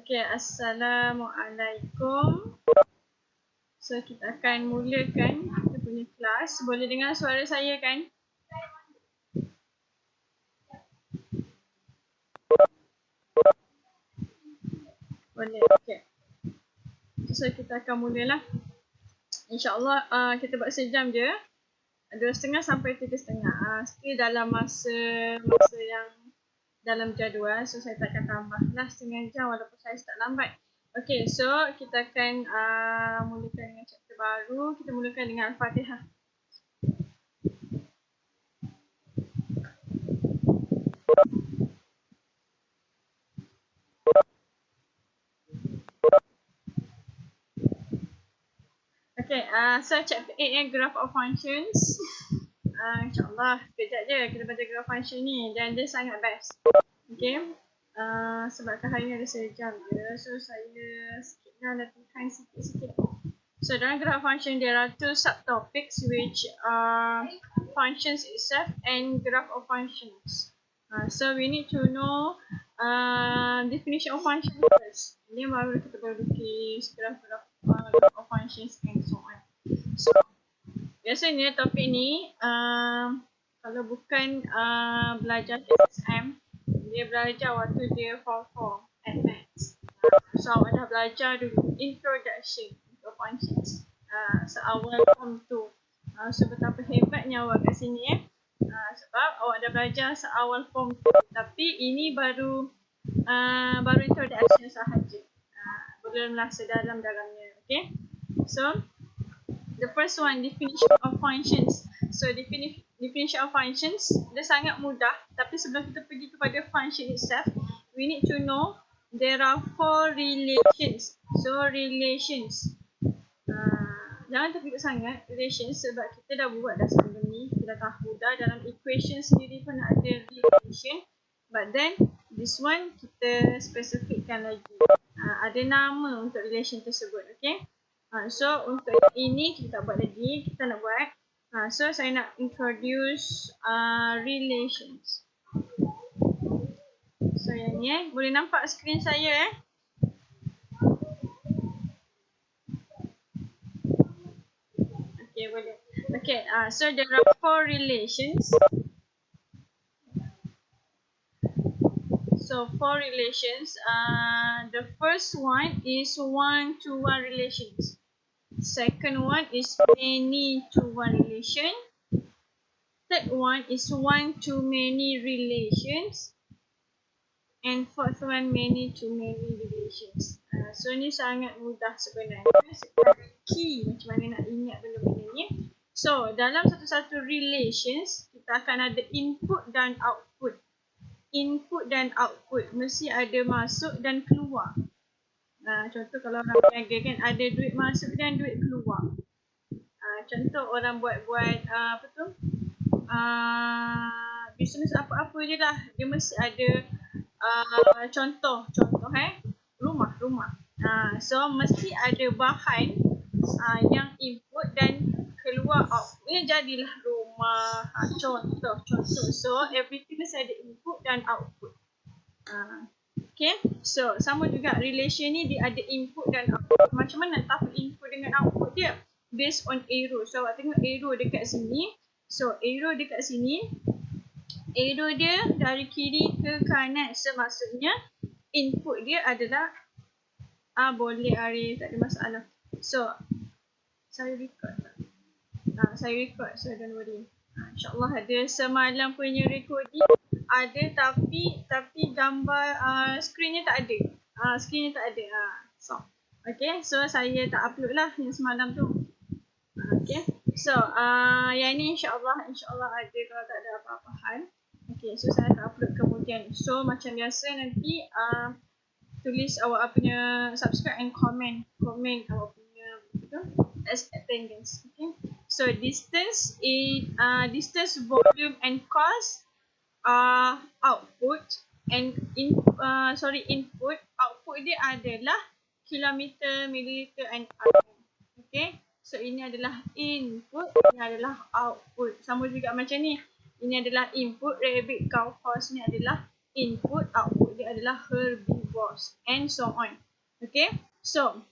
Okey, Assalamualaikum. So, kita akan mulakan kita punya kelas. Boleh dengar suara saya kan? Boleh, okey. So, kita akan mulalah. InsyaAllah kita buat sejam je. 2.30 sampai 3.30. Still dalam masa yang dalam jadual. So, saya takkan tambahlah setengah jam walaupun saya start lambat. Okey, so kita akan mulakan dengan chapter baru. Kita mulakan dengan Al-Fatihah. Okay, so chapter 8 graph of functions. InsyaAllah, kejap je kita baca graph function ni dan dia sangat best. Okay, sebabkan hari ni ada sejam je, so saya sikitlah latihan sikit-sikit. So dalam graph function there are two subtopics which are functions itself and graph of functions. So we need to know definition of function first. Ini baru kita berlukis graph of functions and so on. So biasanya topik ni kalau bukan belajar SSM, dia belajar waktu dia form 4 at Maths. So awak dah belajar dulu introduction to functions seawal form 2. So betapa hebatnya awak kat sini sebab awak dah belajar seawal form 2, tapi ini baru introduction sahaja, belumlah sedalam-dalamnya. Okay, so the first one, definition of functions. So definition of functions dia sangat mudah, tapi sebelum kita pergi kepada function itself, we need to know there are 4 relations. So relations, jangan terkejut sangat relations sebab kita dah buat dah sebelum ni, kita dah tahu dah dalam equation sendiri pun ada relation, but then this one kita spesifikkan lagi, ada nama untuk relation tersebut. Okay, so untuk ini kita tak buat lagi, kita nak buat. So saya nak introduce relations. So yang ni boleh nampak skrin saya Okay, boleh. Okay, so there are 4 relations. So 4 relations. The first one is 1-to-1 relations. Second one is many-to-one relation. Third one is one-to-many relations. And fourth one, many-to-many relations. So ni sangat mudah sebenarnya. Sekarang key macam mana nak ingat benda-benda ni. So dalam satu-satu relations, kita akan ada input dan output. Input dan output mesti ada masuk dan keluar. Contoh kalau orang berniaga kan, ada duit masuk dan duit keluar. Contoh orang buat apa tu, bisnes apa-apa je lah, dia mesti ada contoh rumah. So mesti ada bahan yang input dan keluar outputnya, jadilah rumah. Contoh. So everything mesti ada input dan output. Okay, so sama juga relation ni, dia ada input dan output. Macam mana nak tahu input dengan output dia? Based on arrow. So awak tengok arrow dekat sini. So arrow dekat sini, arrow dia dari kiri ke kanan. So maksudnya input dia adalah boleh Arif, tak ada masalah. So saya record tak? Saya record, so don't worry. InsyaAllah ada semalam punya recording ada, tapi gambar skrinnya tak ada. Skrinnya tak ada. So okay, so saya tak upload lah yang semalam tu. Okay, so yang ni insyaAllah ada kalau tak ada apa-apa hal. Okay, so saya akan upload kemudian. So macam biasa nanti tulis awak punya subscribe and comment awak punya as attendance. Okay, so distance distance, volume and cost, output and input. Output dia adalah kilometer, mililiter and rm. Okay, so ini adalah input, ini adalah output. Sama juga macam ni, ini adalah input, rabbit, cow, horse, ni adalah input, output dia adalah herbivores and so on. Okay, so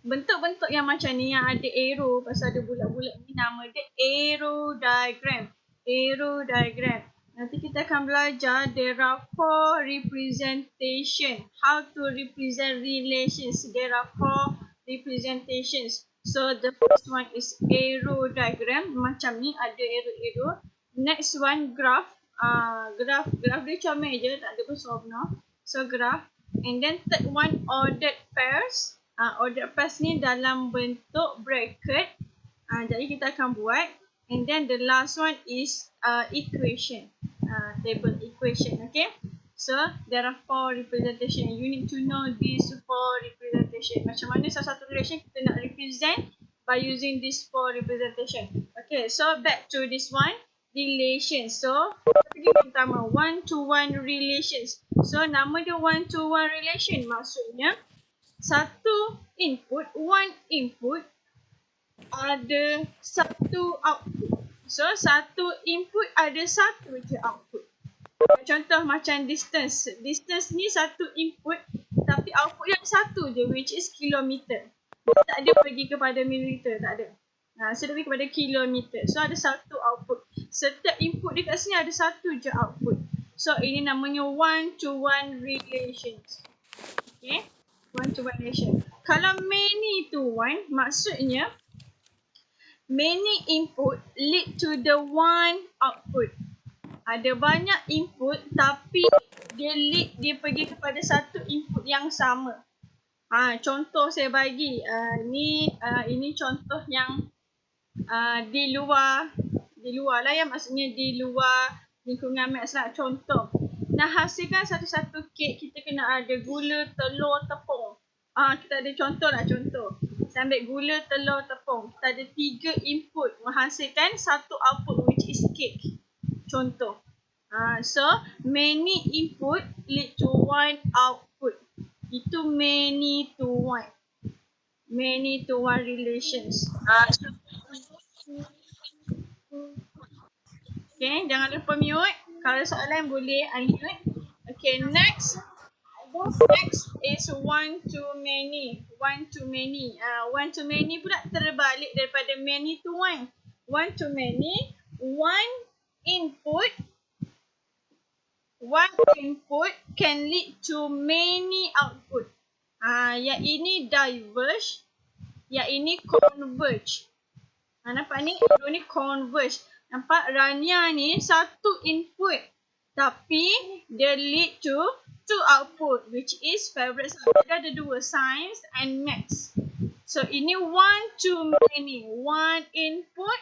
bentuk-bentuk yang macam ni yang ada arrow, pasal ada bulat-bulat ni, nama dia arrow diagram. Arrow diagram. Nanti kita akan belajar there are 4 representation. How to represent relations. There are 4 representations. So the first one is arrow diagram. Macam ni ada arrow-arrow. Next one graph. Graph dia comel je, tak ada besar benar. So graph. And then third one ordered pairs. Ordered pairs ni dalam bentuk bracket. Jadi kita akan buat. And then the last one is equation. Table equation. Okay. So there are 4 representation. You need to know these 4 representation. Macam mana salah satu relation kita nak represent by using these 4 representation. Okay. So back to this one. Relations. So pergi pertama, one-to-one relations. So nama dia one-to-one relation. Maksudnya satu input, one input ada satu output. So satu input ada satu je output. Contoh macam distance. Distance ni satu input tapi output yang satu je, which is kilometer. Tak ada pergi kepada mililiter, tak ada. So lebih kepada kilometer. So ada satu output. Setiap input dekat sini ada satu je output. So ini namanya one-to-one relations. Okay, one-to-one relation. Kalau many to one, maksudnya many input lead to the one output. Ada banyak input tapi dia pergi kepada satu input yang sama. Contoh saya bagi. Ini contoh yang di luar lah ya, maksudnya di luar lingkungan maths lah. Contoh, nak hasilkan satu-satu kek kita kena ada gula, telur, tepung. Kita ada contoh lah, contoh. Saya ambil gula, telur, tepung. Kita ada 3 input menghasilkan satu output, which is cake. Contoh. So many input lead to one output. Itu many to one. Many to one relations. Okay, jangan lupa mute. Kalau soalan boleh unmute. Okay, next. Next is one to many. One to many. One to many pula terbalik daripada many to one. One to many. One input can lead to many output. Yang ini diverge. Yang ini converge. Nampak ni? Ini converge. Nampak Rania ni satu input. Tapi dia lead to two output, which is favourite subject. Dia ada 2, science and maths. So ini one to many. One input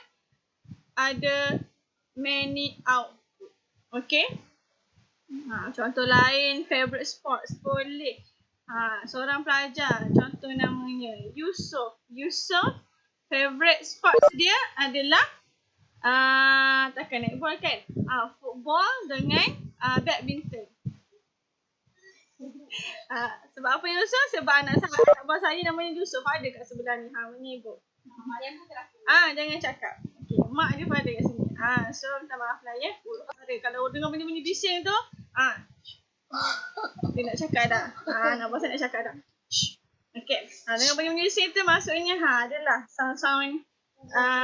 ada many output. Okay. Contoh lain, favourite sports boleh. Seorang pelajar, contoh namanya Yusof. Yusof, favourite sports dia adalah takkan netball kan? Football dengan badminton. Sebab apa Yusof? Sebab anak abang saya namanya Yusof, ada kat sebelah ni. Menyebut. Jangan cakap. Okay, mak dia pun ada kat sini. So minta maaf lah ya. Kalau dengar bunyi-bunyi bising tu, dia nak cakap dah. Abang saya nak cakap dah. Okay. Dengar bunyi-bunyi bising tu maksudnya adalah sound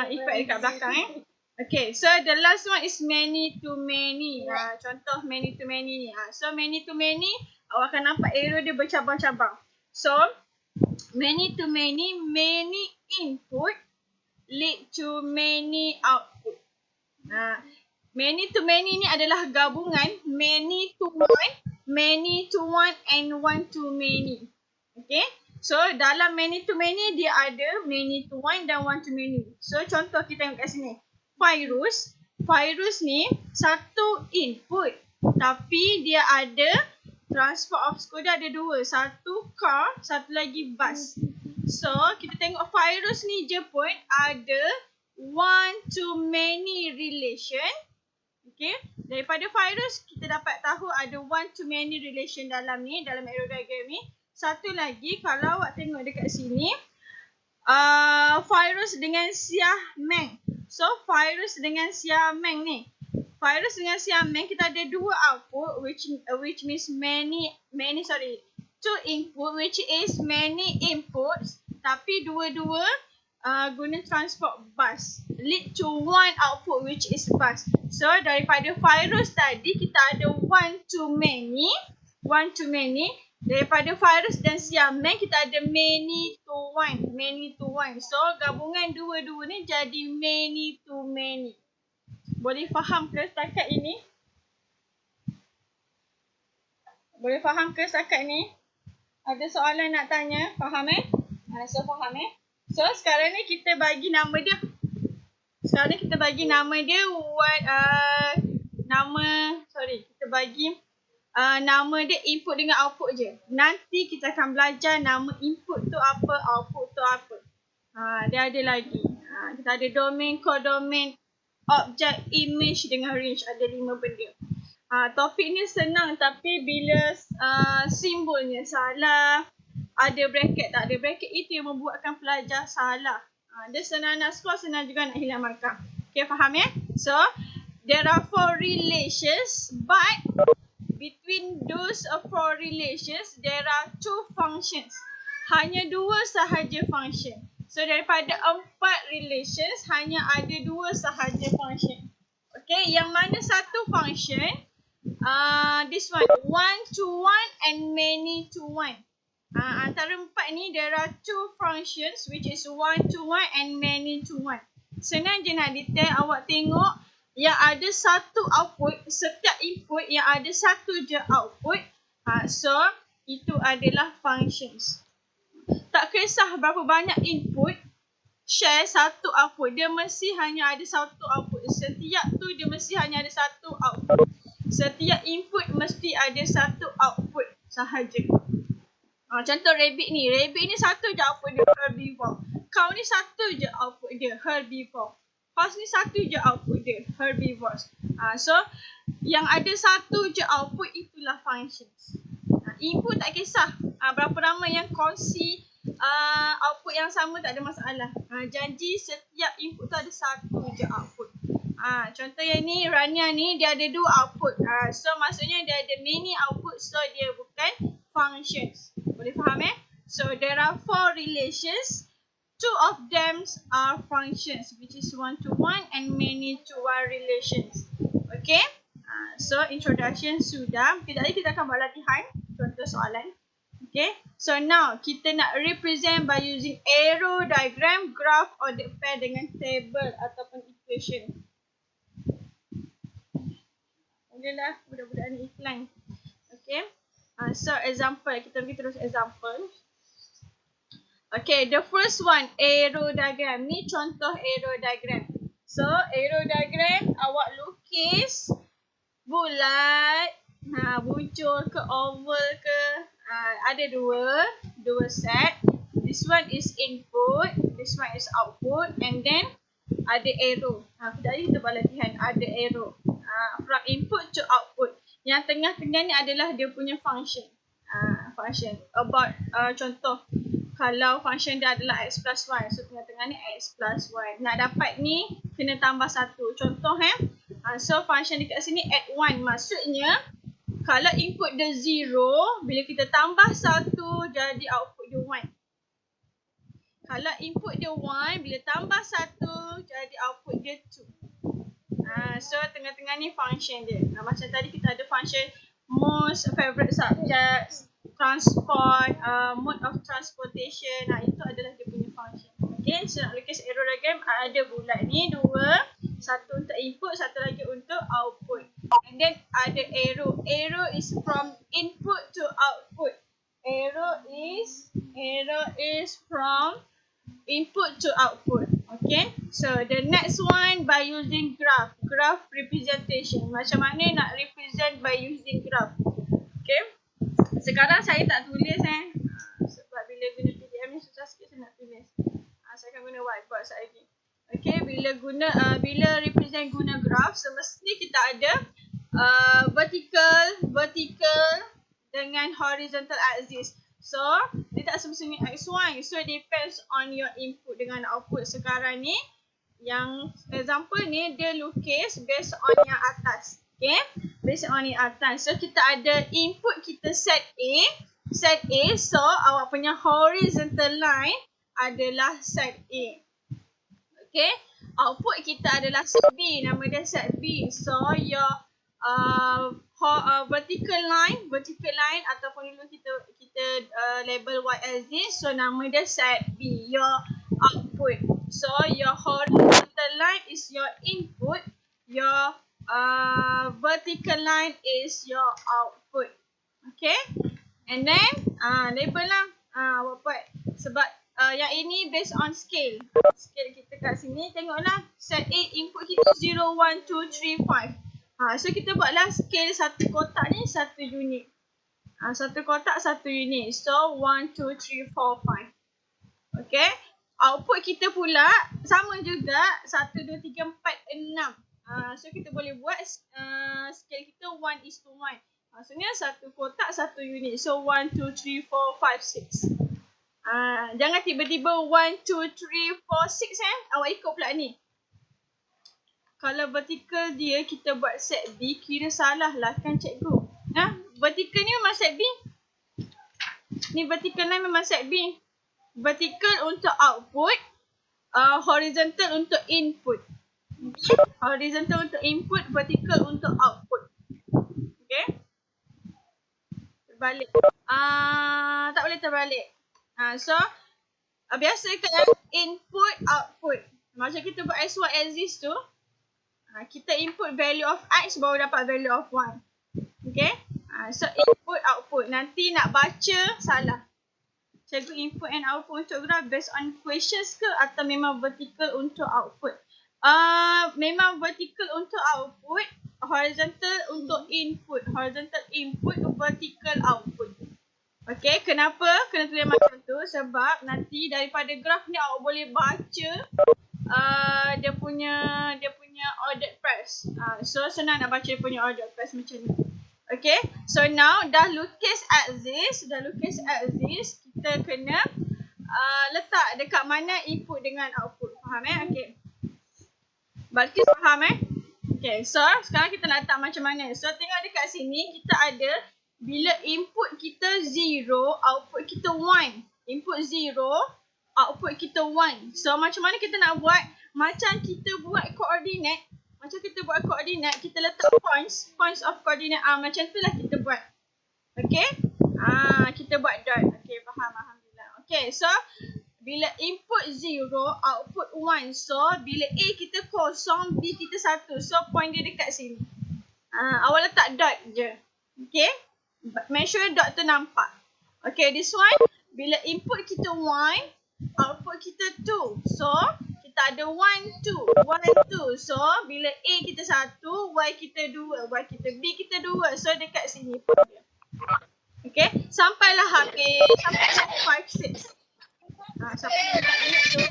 effect dekat belakang Okay, so the last one is many to many. Contoh many to many ni. So many to many, awak akan nampak arrow dia bercabang-cabang. So many to many input lead to many output. Many to many ni adalah gabungan many to one and one to many. Okay, so dalam many to many dia ada many to one dan one to many. So contoh kita tengok kat sini. Virus ni satu input tapi dia ada transport of school, dia ada 2. Satu car, satu lagi bus. So kita tengok virus ni je pun ada one to many relation. Okay, daripada virus kita dapat tahu ada one to many relation dalam ni, dalam arrow diagram ni. Satu lagi, kalau awak tengok dekat sini, virus dengan siah meng. So virus dengan siah meng ni, virus dengan siamen kita ada dua output which means two input which is many inputs, tapi dua-dua guna transport bus lead to one output which is bus. So daripada virus tadi kita ada one to many. Daripada virus dan siamen kita ada many to one. So gabungan dua-dua ni jadi many to many. Boleh faham ke setakat ini? Ada soalan nak tanya? Faham So faham So sekarang ni kita bagi nama dia. Nama dia input dengan output je. Nanti kita akan belajar nama input tu apa, output tu apa. Dia ada lagi. Kita ada domain, codomain, object, image dengan range. Ada 5 benda. Topik ni senang tapi bila simbolnya salah, ada bracket tak ada bracket, itu yang membuatkan pelajar salah. Dia senang nak score, senang juga nak hilang markah. Okay, faham So, there are 4 relations, but between those 4 relations, there are 2 functions. Hanya 2 sahaja function. So, daripada 4 relations, hanya ada 2 sahaja function. Okay, yang mana satu function? This one to one and many to one. Antara 4 ni, there are 2 functions which is one to one and many to one. Senang je nak detail, awak tengok yang ada satu output, setiap input yang ada satu je output. So, itu adalah functions. Tak kisah berapa banyak input, share satu output. Dia mesti hanya ada satu output. Setiap tu dia mesti hanya ada satu output. Setiap input mesti ada satu output sahaja. Contoh rabbit ni satu je output dia, herbivore. Cow ni satu je output dia, herbivore. Horse ni satu je output dia, herbivores. So, yang ada satu je output itulah functions. Input tak kisah berapa ramai yang kongsi output yang sama, tak ada masalah. Janji setiap input tu ada satu je output. Contoh yang ni, Rania ni dia ada 2 output. So, maksudnya dia ada many output, so dia bukan functions. Boleh faham So, there are 4 relations. 2 of them are functions, which is one to one and many to one relations. Okay? So, introduction sudah. Kejap lagi kita akan buat latihan. Contoh soalan. Okay? So, now kita nak represent by using arrow diagram, graph, ordered pair dengan table ataupun equation. Bolehlah budak-budak ni iklan. Okay? So, example. Kita pergi terus example. Okay, the first one, arrow diagram. Ni contoh arrow diagram. So, arrow diagram, awak lukis bulat, buncur ke oval ke. Ada dua set. This one is input, this one is output, and then ada arrow. Tadi kita buat latihan, ada arrow. From input to output. Yang tengah-tengah ni adalah dia punya function. Function. About, contoh, kalau function dia adalah x plus y, so tengah-tengah ni x plus y. Nak dapat ni, kena tambah 1. Contoh so function dekat sini add 1. Maksudnya, kalau input dia 0, bila kita tambah 1, jadi output dia 1. Kalau input dia 1, bila tambah 1, jadi output dia 2. So, tengah-tengah ni function dia. Macam tadi kita ada function most favorite subjects, transport, mode of transportation. Itu adalah dia punya function. Okay, so nak lukis arrow diagram, ada bulat ni 2. Satu untuk input, satu lagi untuk output. And then ada arrow. Arrow is from input to output. Arrow is from input to output. Okay, so the next one by using graph. Graph representation. Macam mana nak represent by using graph. Okay, sekarang saya tak tulis sebab bila guna PDF ni susah sikit saya nak tulis. Saya akan guna whiteboard sekejap lagi. Okay, bila represent guna graph, semestinya kita ada vertical dengan horizontal axis. So, dia tak semestinya x1. So, depends on your input dengan output. Sekarang ni, Yang example ni dia lukis based on yang atas. Okay, based on yang atas. So kita ada input kita set A. So awak punya horizontal line adalah set A. Okay, output kita adalah set B. Nama dia set B. So your vertical line ataupun dulu kita label Y as this. So nama dia set B. Your output. So your horizontal line is your input. Your vertical line is your output. Okay. And then label lah. Awak buat. Sebab yang ini based on scale. Scale kita kat sini. Tengoklah. Set A input kita 0, 1, 2, 3, 5. So kita buatlah scale satu kotak ni satu unit. Satu kotak satu unit. So 1, 2, 3, 4, 5. Okay. Output kita pula sama juga 1, 2, 3, 4, 6. So kita boleh buat scale kita 1:1. Maksudnya satu kotak satu unit. So 1, 2, 3, 4, 5, 6. Jangan tiba-tiba 1, 2, 3, 4, 6 awak ikut pula ni. Kalau vertical dia kita buat set B, kira salah lah kan cikgu. Vertical ni memang set B. Ni vertical line memang set B. Vertical untuk output, horizontal untuk input. Okay? Horizontal untuk input, vertical untuk output. Okay? Terbalik. Tak boleh terbalik. So, biasa kan input, output. Macam kita buat as y as this tu, kita input value of x baru dapat value of y. Okay? So, input, output. Nanti nak baca, salah. Cikgu input and output untuk graph based on questions ke atau memang vertical untuk output? Memang vertical untuk output, horizontal untuk input. Horizontal input, vertical output. Okay, kenapa kena tulis macam tu? Sebab nanti daripada graph ni awak boleh baca dia punya ordered pairs. So senang nak baca dia punya ordered pairs macam ni. Okay, so now dah lukis as this. Kita kena letak dekat mana input dengan output. Faham Okay. Balkis faham Okay, so sekarang kita nak letak macam mana. So tengok dekat sini kita ada bila input kita 0, output kita 1. Input 0, output kita 1. So macam mana kita nak buat? Macam kita buat koordinat. Kita letak points of coordinate. Macam tu lah kita buat. Okay. Kita buat dot. Okay, faham. Alhamdulillah. Okay, so bila input 0, output 1. So bila A kita kosong, B kita 1. So point dia dekat sini. Awak letak dot je. Okay. Make sure dot tu nampak. Okay, this one. Bila input kita 1, output kita 2. So kita ada 1, 2. 1, 2. So bila A kita 1, Y kita 2. Y kita B kita 2. So dekat sini pun dia. Okay. Sampailah habis. Sampai 5, 6. Sampai dekat minit tu.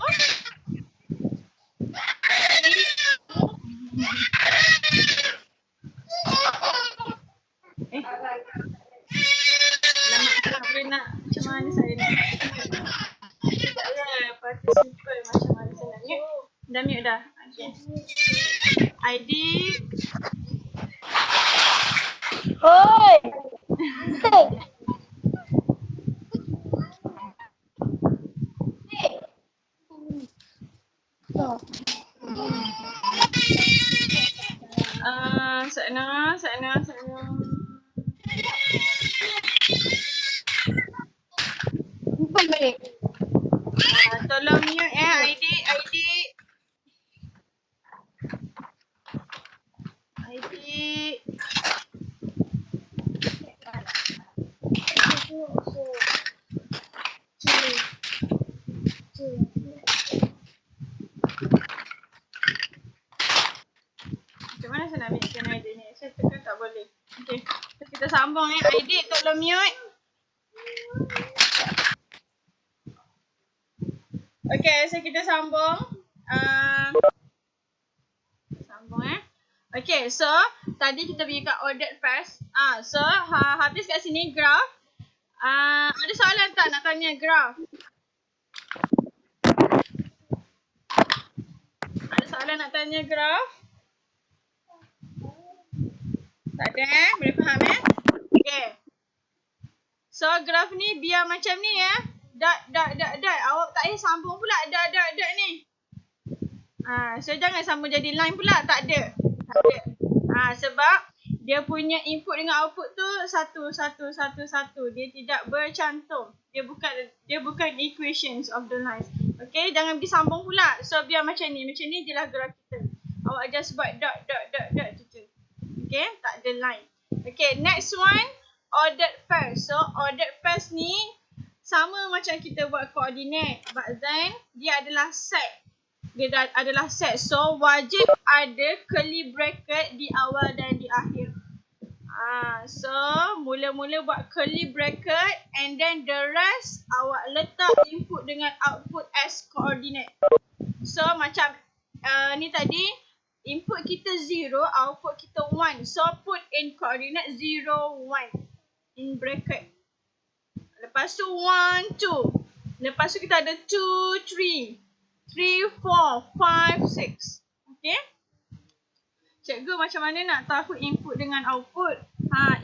Alamak, tak boleh nak. Macam mana saya nak? Participant macam mana saya nak mute. Dah mute dah. Okay. ID. Hoi. Sana. Balik. Tolong mute ID. Macam mana saya nak mute ID ni? Saya tekan tak boleh. Okay. Kita sambung ID. Tolong mute. Okay, so kita sambung. Okay, so tadi kita pergi kat ordered pairs. So habis kat sini graph. Ada soalan tak nak tanya graph? Ada soalan nak tanya graf? Tak ada Boleh faham Okay. So graf ni biar macam ni Dot. Awak tak payah sambung pula dot ni. So jangan sambung jadi line pula. Tak ada. Sebab dia punya input dengan output tu satu. Dia tidak bercantum. Dia bukan equations of the lines. Okay, jangan pergi sambung pula. So biar macam ni je lah graf kita. Awak just buat dot je. Okay, tak ada line. Okay, next one, ordered pairs. So ordered pairs ni sama macam kita buat koordinat, but then dia adalah set. So wajib ada curly bracket di awal dan di akhir. So mula-mula buat curly bracket and then the rest awak letak input dengan output as koordinat. So macam ni tadi input kita 0, output kita 1. So put in coordinate 0, 1 in bracket. Lepas tu 1, 2. Lepas tu kita ada 2, 3. 3, 4, 5, 6. Okay. Cikgu macam mana nak tahu input dengan output?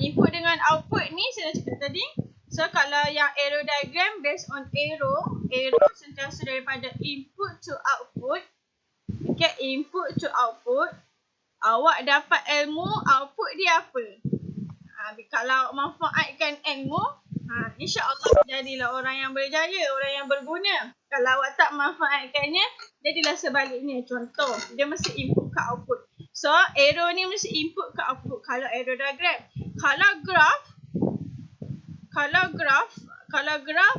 Input dengan output ni saya dah cakap tadi. So kalau yang arrow diagram based on arrow sentiasa daripada input to output. Okay, input to output. Awak dapat ilmu, output dia apa? Kalau awak manfaatkan ilmu, insya-Allah jadilah orang yang berjaya, orang yang berguna. Kalau awak tak manfaatkannya, jadilah sebaliknya. Contoh, dia mesti input ke output. So, arrow ni mesti input ke output kalau arrow diagram. Kalau graf,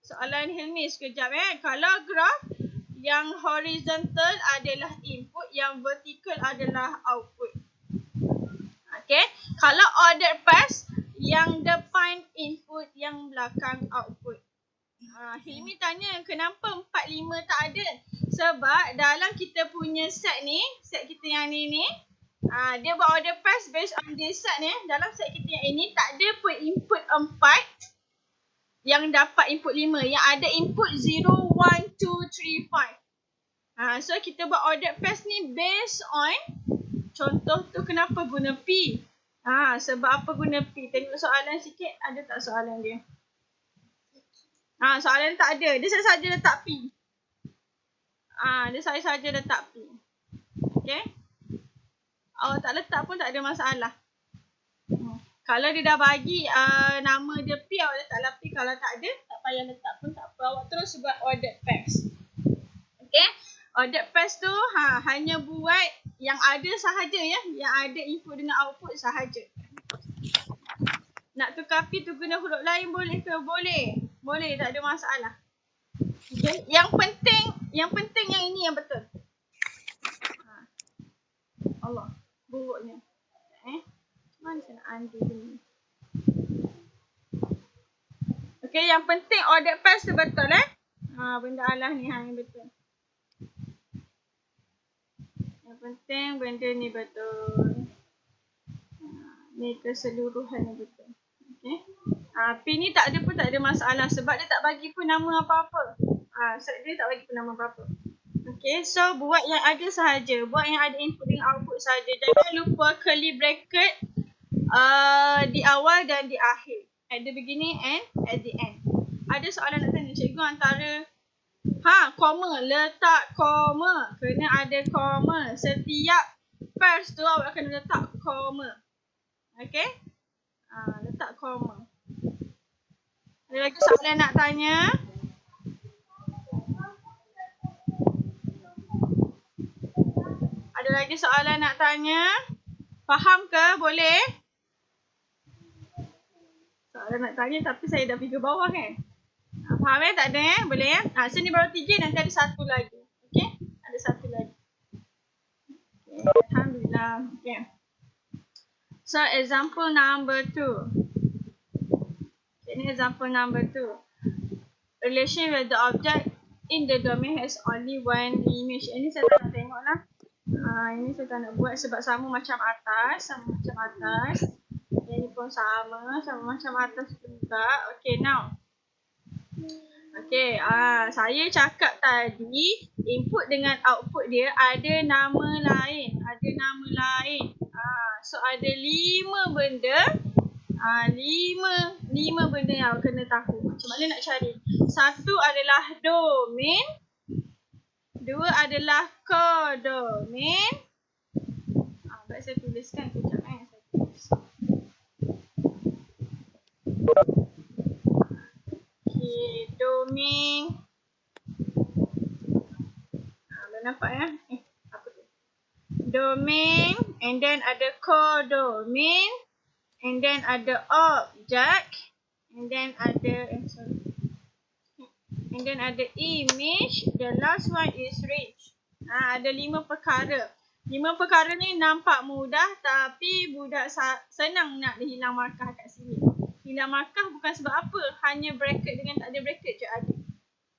soalan Hilmi sekejap Kalau graf yang horizontal adalah input, yang vertical adalah output. Okay. Kalau ordered pairs, yang depan input, yang belakang output. Hilmi tanya kenapa 4, 5 tak ada? Sebab dalam kita punya set ni, set kita yang ni, dia buat ordered pairs based on this set ni. Dalam set kita yang ini tak ada pun input 4 yang dapat input 5. Yang ada input 0, 1, 2, 3, 5. So kita buat ordered pairs ni based on contoh tu kenapa guna P. Sebab apa guna P? Tengok soalan sikit, ada tak soalan dia? Soalan tak ada. Dia saja letak P. Dia saja letak P. Okay. Awak tak letak pun tak ada masalah. Kalau dia dah bagi nama dia P, awak letaklah P. Kalau tak ada, tak payah letak pun tak apa. Awak terus buat ordered pairs. Okay. Ordered pairs tu hanya buat yang ada sahaja Yang ada input dengan output sahaja. Nak tukar P tu guna huruf lain boleh ke? Boleh. Boleh, tak ada masalah. Okay. Yang penting yang ini yang betul. Allah, buruknya. Mana saya nak undo ni? Okay, yang penting ordered pairs tu betul benda Allah ni yang betul. Yang penting benda ni betul. Ni keseluruhan ni betul. Okay. P ni tak ada pun tak ada masalah sebab dia tak bagi pun nama apa-apa. Sebab dia tak bagi pun nama apa-apa. Okay, so buat yang ada sahaja. Buat yang ada input dengan output sahaja. Jangan lupa curly bracket di awal dan di akhir. At the beginning and at the end. Ada soalan nak tanya cikgu antara koma. Letak koma. Kena ada koma. Setiap pairs tu awak kena letak koma. Okay. Letak koma. Ada lagi soalan nak tanya? Ada lagi soalan nak tanya? Faham ke? Boleh? Soalan nak tanya tapi saya dah pergi ke bawah kan? Faham tak ada Boleh Sini baru 3, nanti ada 1 lagi. Okay? Ada 1 lagi. Okay. Alhamdulillah. Okay. So example number 2. Ini example number 2. Relation with the object in the domain has only one image. Ini saya tak nak tengok lah. Ini saya tak nak buat sebab sama macam atas. Ini pun sama macam atas juga. Okay, now. Okay, saya cakap tadi input dengan output dia ada nama lain. So ada 5 benda. 5 benda yang kena tahu. Macam mana nak cari? Satu adalah domain. Dua adalah kodomain. Baik saya tuliskan kejap saya tulis. Okay, domain. Boleh nampak ya? Apa tu? Domain, and then ada codomain, and then ada object, and then ada and then ada image. The last one is range. Ada 5 perkara. 5 perkara ni nampak mudah, tapi budak senang nak hilang markah kat sini. Hilang markah bukan sebab apa, hanya bracket dengan tak ada bracket je ada.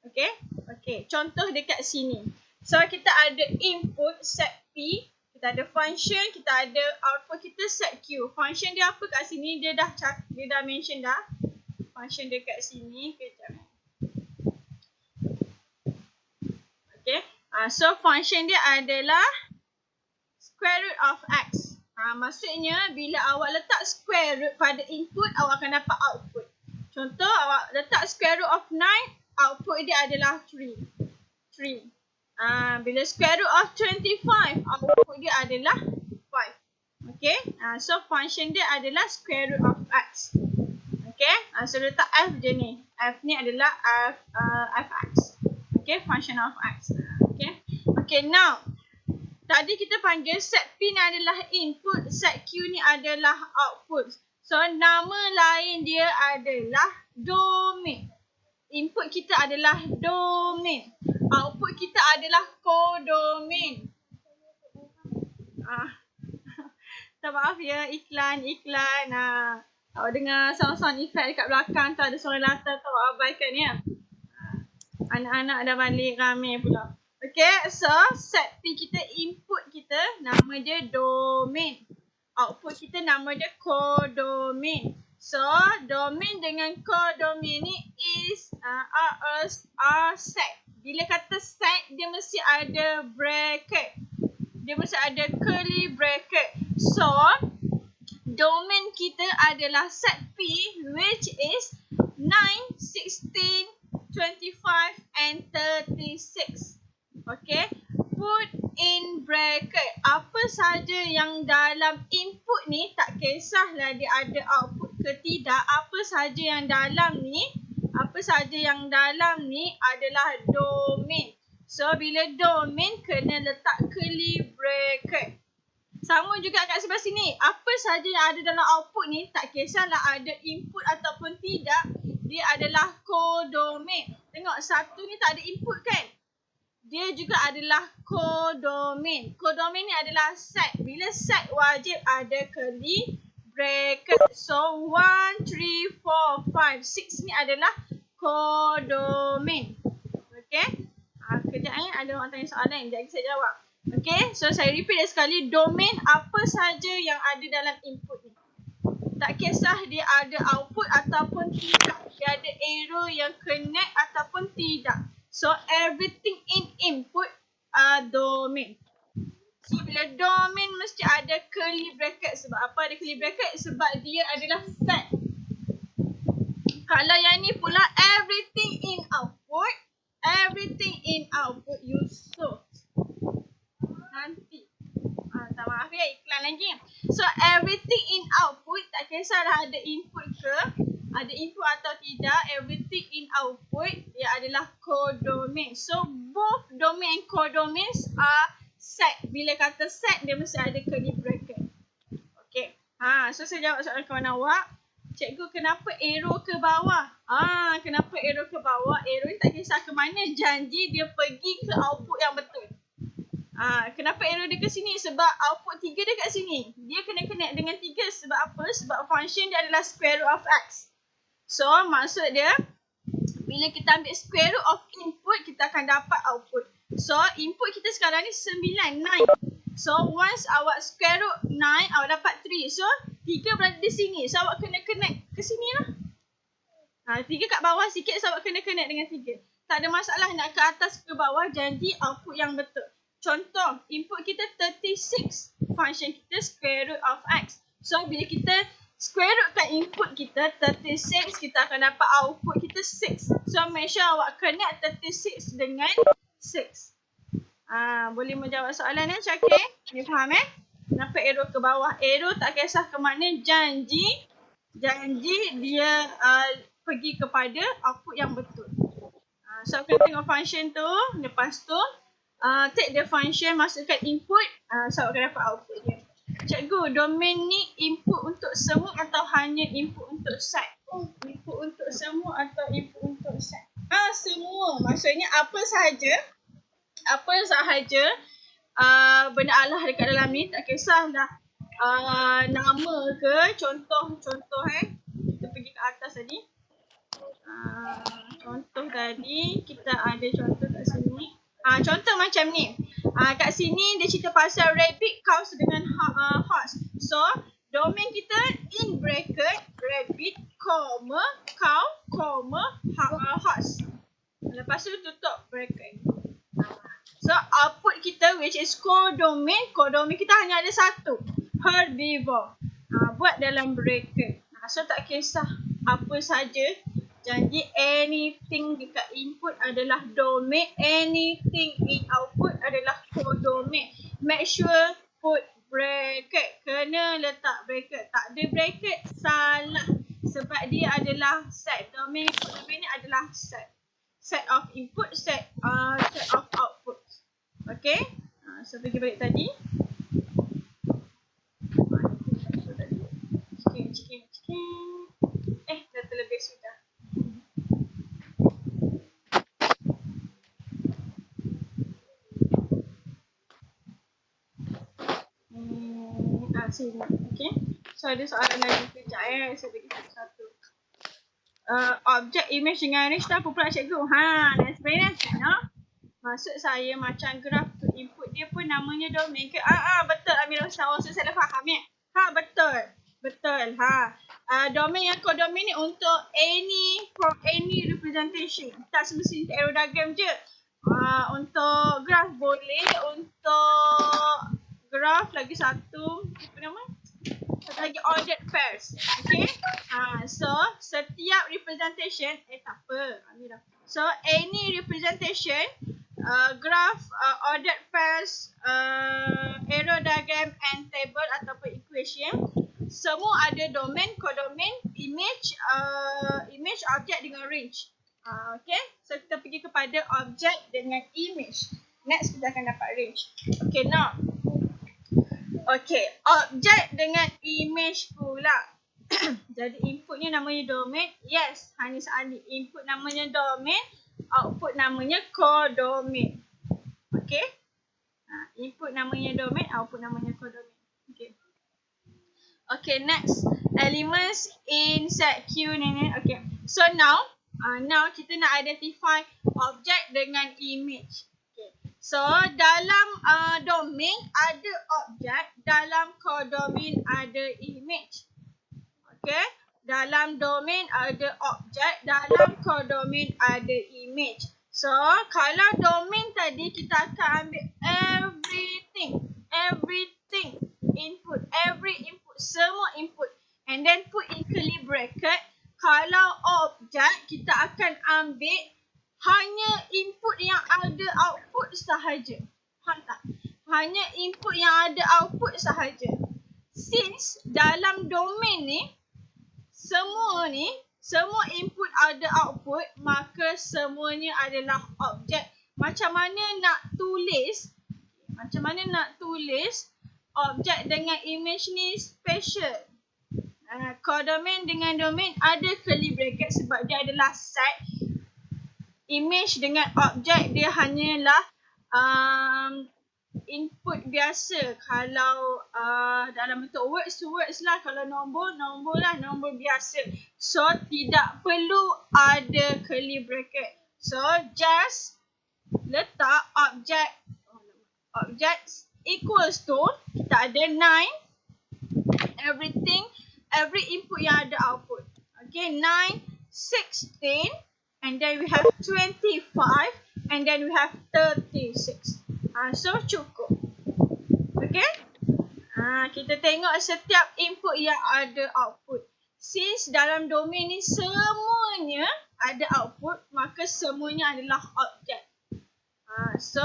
Okay? Okay, contoh dekat sini. So kita ada input set P, kita ada function, kita ada output kita set Q. Function dia apa kat sini? Dia dah mention dah. Function dia kat sini. Kejap. Okay. So function dia adalah square root of x. Maksudnya bila awak letak square root pada input, awak akan dapat output. Contoh, awak letak square root of 9, output dia adalah 3. Bila square root of 25, output dia adalah 5. Okay. So function dia adalah square root of x. Okay. So letak f je ni. F ni adalah fx. Okay. Function of x. Okay. Okay. Now, tadi kita panggil set P ni adalah input, set Q ni adalah output. So nama lain dia adalah domain. Input kita adalah domain. Output kita adalah codomain. Tak maaf ya, iklan. Awak dengar sound effect dekat belakang tu, ada suara latar tu, awak abaikan ya. Anak-anak dah balik ramai pula. Okay, so set P kita, input kita, nama dia domain. Output kita nama dia codomain. So, domain dengan codomain ni are set. Bila kata set, dia mesti ada bracket. Dia mesti ada curly bracket. So, domain kita adalah set P, which is 9, 16, 25 and 36. Okay. Put in bracket. Apa saja yang dalam input ni, tak kisahlah dia ada output ke tidak, apa saja yang dalam ni adalah domain. So bila domain, kena letak curly bracket. Sama juga kat sebelah sini. Apa saja yang ada dalam output ni, tak kisahlah ada input ataupun tidak, dia adalah codomain. Tengok, satu ni tak ada input kan? Dia juga adalah codomain. Codomain ni adalah set. Bila set, wajib ada curly bracket. So 1, 3, 4, 5, 6 ni adalah codomain. Okay. Kejap ada orang tanya soalan. Sekejap saya jawab. Okay. So saya repeat dah sekali. Domain apa saja yang ada dalam input ni. Tak kisah dia ada output ataupun tidak. Dia ada arrow yang connect ataupun tidak. So everything in input domain. So bila domain mesti ada curly bracket. Sebab apa ada curly bracket? Sebab dia adalah set. Kalau yang ni pula everything in output. Everything in output you show. Nanti. Tak maaf ya, iklan lagi. So everything in output, tak kisahlah ada input ke, ada input atau tidak, everything in output dia adalah codomain. So both domain and codomains are set. Bila kata set, dia mesti ada curly bracket. Okay. So saya jawab soalan kawan awak. Cikgu, kenapa arrow ke bawah? Kenapa arrow ke bawah? Arrow ni tak kisah ke mana, janji dia pergi ke output yang betul. Kenapa arrow dia ke sini? Sebab output 3 dia kat sini. Dia kena connect dengan 3 sebab apa? Sebab function dia adalah square root of x. So, maksud dia, bila kita ambil square root of input, kita akan dapat output. So, input kita sekarang ni 9, 9. So, once awak square root 9, awak dapat 3. So, 3 berada di sini. So, awak kena connect ke sini lah. 3 kat bawah sikit sebab kena connect dengan 3. Tak ada masalah nak ke atas ke bawah, janji output yang betul. Contoh, input kita 36. Function kita square root of x. So, bila kita square root kat input kita 36, kita akan dapat output kita 6. So, make sure awak connect 36 dengan 6. Boleh menjawab soalan ni, Syakir? Ni faham Kenapa arrow ke bawah? Arrow tak kisah ke mana, janji dia pergi kepada output yang betul. So, kita tengok function tu. Lepas tu, take the function, masukkan input. So, akan dapat output dia. Cikgu, domain ni input untuk semua atau hanya input untuk set? Input untuk semua atau input untuk set? Semua. Maksudnya apa sahaja benda Allah dekat dalam ni, tak kisahlah nama ke, contoh kita pergi ke atas tadi. Contoh tadi kita ada contoh kat sini. Contoh macam ni. Kat sini dia cerita pasal rabbit, cows dengan horse. So, domain kita in bracket rabbit, comma, cow, comma, horse. Lepas tu tutup bracket. So, output kita which is codomain kita hanya ada satu. Herbivore. Buat dalam bracket. So, tak kisah apa saja. Janji anything dekat input adalah domain. Anything in output adalah codomain. Make sure put bracket. Kena letak bracket. Tak ada bracket, salah. Sebab dia adalah set. Domain ni adalah set. Set of input, set of output. Okay? So, pergi balik tadi. Cikin. Dah terlebih sudah. Sini. Okay? So, ada soalan lagi kejap saya bagi satu. Objek image dengan range tu apa pula cikgu? Dan sebenarnya maksud saya macam graf tu input dia pun namanya domain ke? Betul Amirul Sawah. So, saya dah faham Betul. Domain yang codomain ni untuk any representation. Tak semestinya arrow diagram je. Untuk graf boleh, untuk graf lagi satu, apa nama? Satu lagi ordered pairs. Okay? So, setiap representation, tak apa, Amira. So, any representation, graph, ordered pairs, arrow diagram and table ataupun equation, semua ada domain, codomain, image, object dengan range. Okay? So, kita pergi kepada object dengan image. Next, kita akan dapat range. Okay, now. Okay, objek dengan image pula. Jadi inputnya namanya domain. Yes, hanya sekali. Input namanya domain, output namanya codomain. Okay. Input namanya domain, output namanya codomain. Okay. Okay, next. Elements in set Q ni. Okay. So now kita nak identify objek dengan image. So, dalam domain ada objek, dalam codomain ada image. Okay? Dalam domain ada objek, dalam codomain ada image. So, kalau domain tadi kita akan ambil everything input, every input, semua input. And then put in curly bracket. Kalau objek, kita akan ambil hanya input yang ada output sahaja. Faham tak? Hanya input yang ada output sahaja. Since dalam domain ni, semua input ada output, maka semuanya adalah objek. Macam mana nak tulis objek dengan image ni special. Codomain dengan domain ada curly bracket sebab dia adalah set. Image dengan objek dia hanyalah input biasa. Kalau dalam bentuk words to words lah. Kalau nombor lah, nombor biasa. So, tidak perlu ada curly bracket. So, just letak objek equals to, kita ada 9, every input yang ada output. Okay, 9 16, and then we have 25, and then we have 36. So cukup. Okay? Kita tengok setiap input yang ada output. Since dalam domain ni semuanya ada output, maka semuanya adalah objek. So,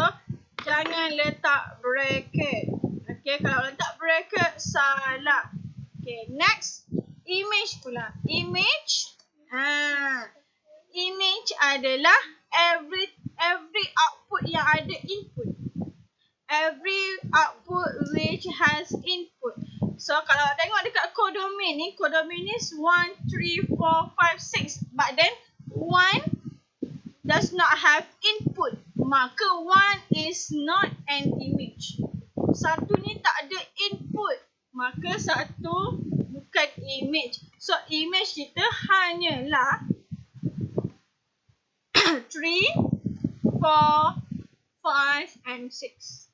jangan letak bracket. Okay, kalau letak bracket, salah. Okay, next. Image pula. Image. Image adalah every output yang ada input. Every output which has input. So, kalau tengok dekat codomain ni is 1, 3, 4, 5, 6. But then, 1 does not have input. Maka 1 is not an image. Satu ni tak ada input. Maka satu bukan image. So, image kita hanyalah 3, 4, 5 and 6.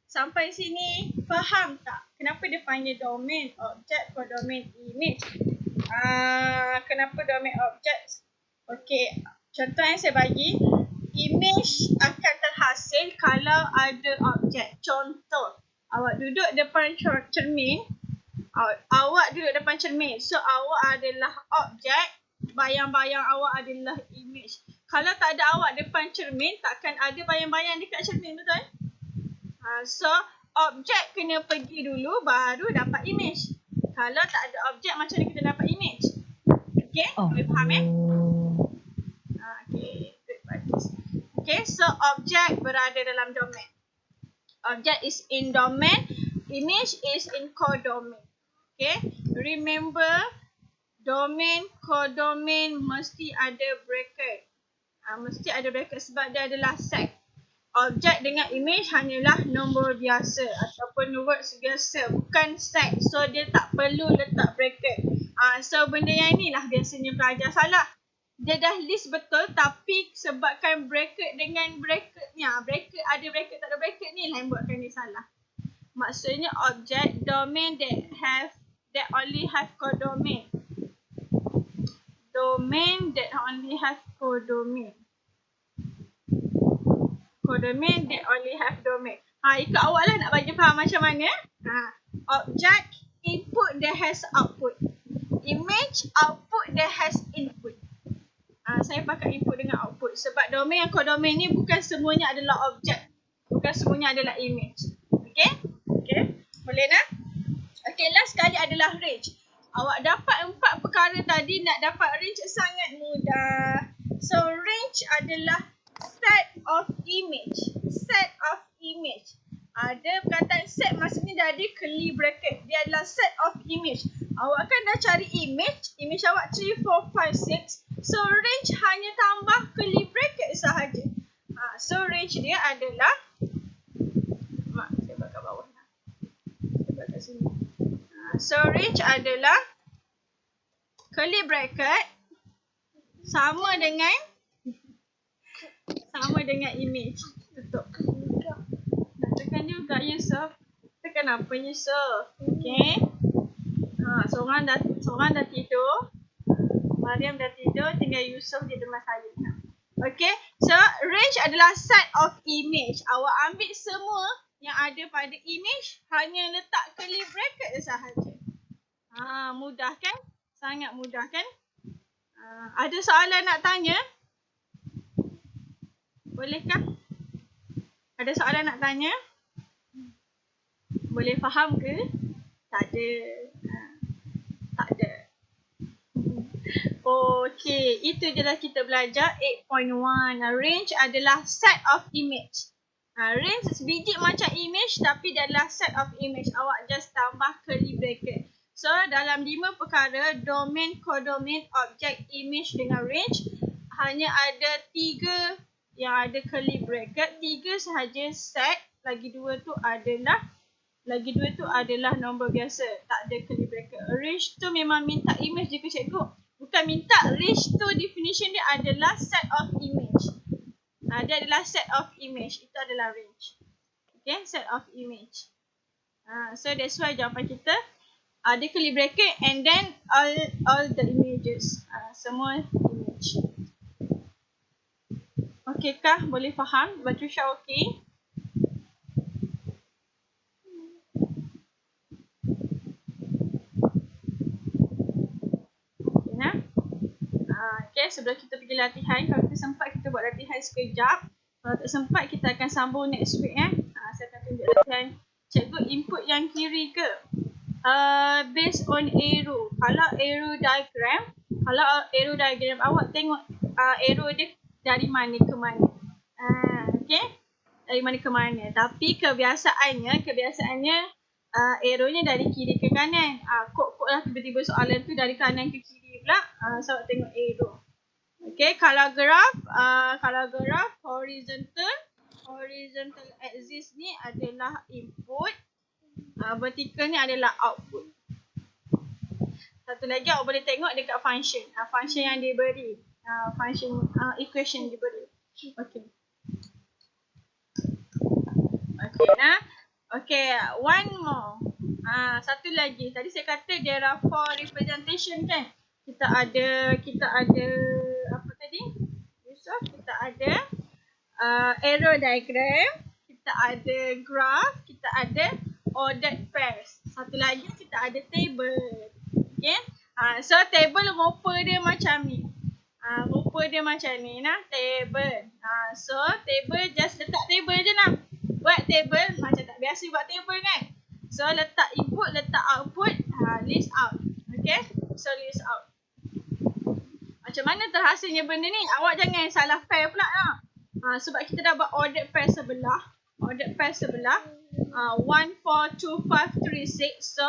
Sampai sini faham tak? Kenapa dia panggil domain, objek, codomain, image? Kenapa domain objek? Okey, contoh yang saya bagi, image akan terhasil kalau ada objek. Contoh, awak duduk depan cermin. Awak duduk depan cermin. So, awak adalah objek. Bayang-bayang awak adalah image. Kalau tak ada awak depan cermin, takkan ada bayang-bayang dekat cermin, betul? So, objek kena pergi dulu baru dapat image. Kalau tak ada objek, macam mana kita dapat image? Okay, boleh faham Okay, good practice. Okay, so objek berada dalam domain. Object is in domain, image is in codomain. Okay, remember domain, codomain mesti ada bracket. Mesti ada bracket sebab dia adalah set. Objek dengan image hanyalah nombor biasa ataupun words biasa, bukan set. So, dia tak perlu letak bracket. So, benda yang inilah biasanya pelajar salah. Dia dah list betul tapi sebabkan bracket dengan bracketnya, bracket ada bracket tak ada bracket ni lah yang buatkan dia salah. Maksudnya objek, domain that only have codomain. Domain that only have codomain. Codomain that only have domain. Ikut awak lah nak bagi faham macam mana. Object, input that has output. Image, output that has input. Saya pakai input dengan output. Sebab domain dan codomain ni bukan semuanya adalah objek. Bukan semuanya adalah image. Okay? Okay? Boleh nak? Okay, last sekali adalah range. Awak dapat 4 perkara tadi, nak dapat range sangat mudah. So, range adalah set of image. Set of image. Ada perkataan set maksudnya dia ada curly bracket. Dia adalah set of image. Awak kan dah cari image. Image awak 3, 4, 5, 6. So, range hanya tambah curly bracket sahaja. So, range dia adalah saya buat kat bawah. Saya buat kat sini. So, range adalah curly bracket sama dengan image. Tutup. Nak tekan juga Yusof. Tekan apa Yusof? Okay. Seorang dah tidur. Mariam dah tidur. Tinggal Yusof di depan saya. Okay. So, range adalah set of image. Awak ambil semua yang ada pada image. Hanya letak curly bracket sahaja. Mudah kan? Sangat mudah kan? Ada soalan nak tanya? Bolehkah? Ada soalan nak tanya? Boleh faham ke? Tak ada. Tak ada. Okey, itu je lah kita belajar 8.1. Range adalah set of image. Range sebiji macam image tapi dia adalah set of image. Awak just tambah curly bracket. So, dalam 5 perkara, domain, codomain, object, image dengan range, hanya ada 3 yang ada curly bracket, 3 sahaja set, lagi 2 tu adalah nombor biasa, tak ada curly bracket. Range tu memang minta image je ke cikgu? Bukan minta, range tu definition dia adalah set of image. Dia adalah set of image, itu adalah range. Okay, set of image. So that's why jawapan kita Ada curly bracket and then all the images. Semua image. Okey kah? Boleh faham? Batrusha okey? Okey nah. Okay, sebelum kita pergi latihan, kalau kita sempat kita buat latihan sekejap. Kalau tak sempat kita akan sambung next week saya akan tunjuk latihan. Cikgu input yang kiri ke? Based on arrow. Kalau arrow diagram awak tengok arrow dia dari mana ke mana. Okay, dari mana ke mana. Tapi kebiasaannya arrow-nya dari kiri ke kanan. Kok lah tiba-tiba soalan tu dari kanan ke kiri pula. So awak tengok arrow. Okay, kalau graph horizontal axis ni adalah input, vertical ni adalah output. Satu lagi awak boleh tengok dekat function. Function yang diberi. Function equation diberi. Okay. Okay nah. Okay, one more. Satu lagi. Tadi saya kata there are 4 representation kan? Kita ada apa tadi? Yusuf, kita ada arrow diagram, kita ada graph, kita ada ordered pairs. Satu lagi kita ada table. Okay? So table rupa dia macam ni. Nah, table. So table just letak table je nah. Buat table macam tak biasa buat table kan. So letak input, letak output, list out. Okay? So list out. Macam mana terhasilnya benda ni? Awak jangan salah pair pula lah. Sebab kita dah buat ordered pair sebelah. 1, 4, 2, 5, 3, 6. So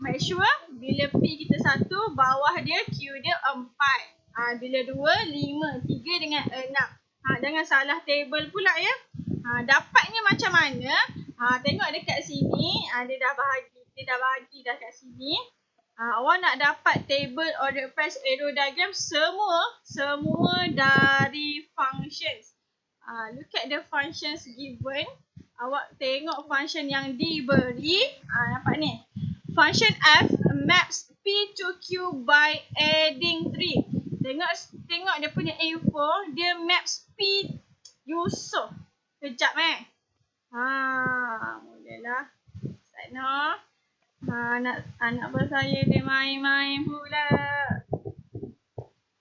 make sure bila P kita 1, bawah dia Q dia 4. Bila 2, 5, 3 dengan 6. Jangan salah table pula ya. Dapatnya macam mana? Tengok dekat sini. Dia dah bahagi dah kat sini. Awak nak dapat table ordered pairs arrow diagram semua dari functions. Look at the functions given. Awak tengok function yang diberi. Nampak ni. Function F maps P to Q by adding 3. Tengok dia punya info. Dia maps P Yusof. Kejap bolehlah. Sana. Anak buah saya dia main-main pula.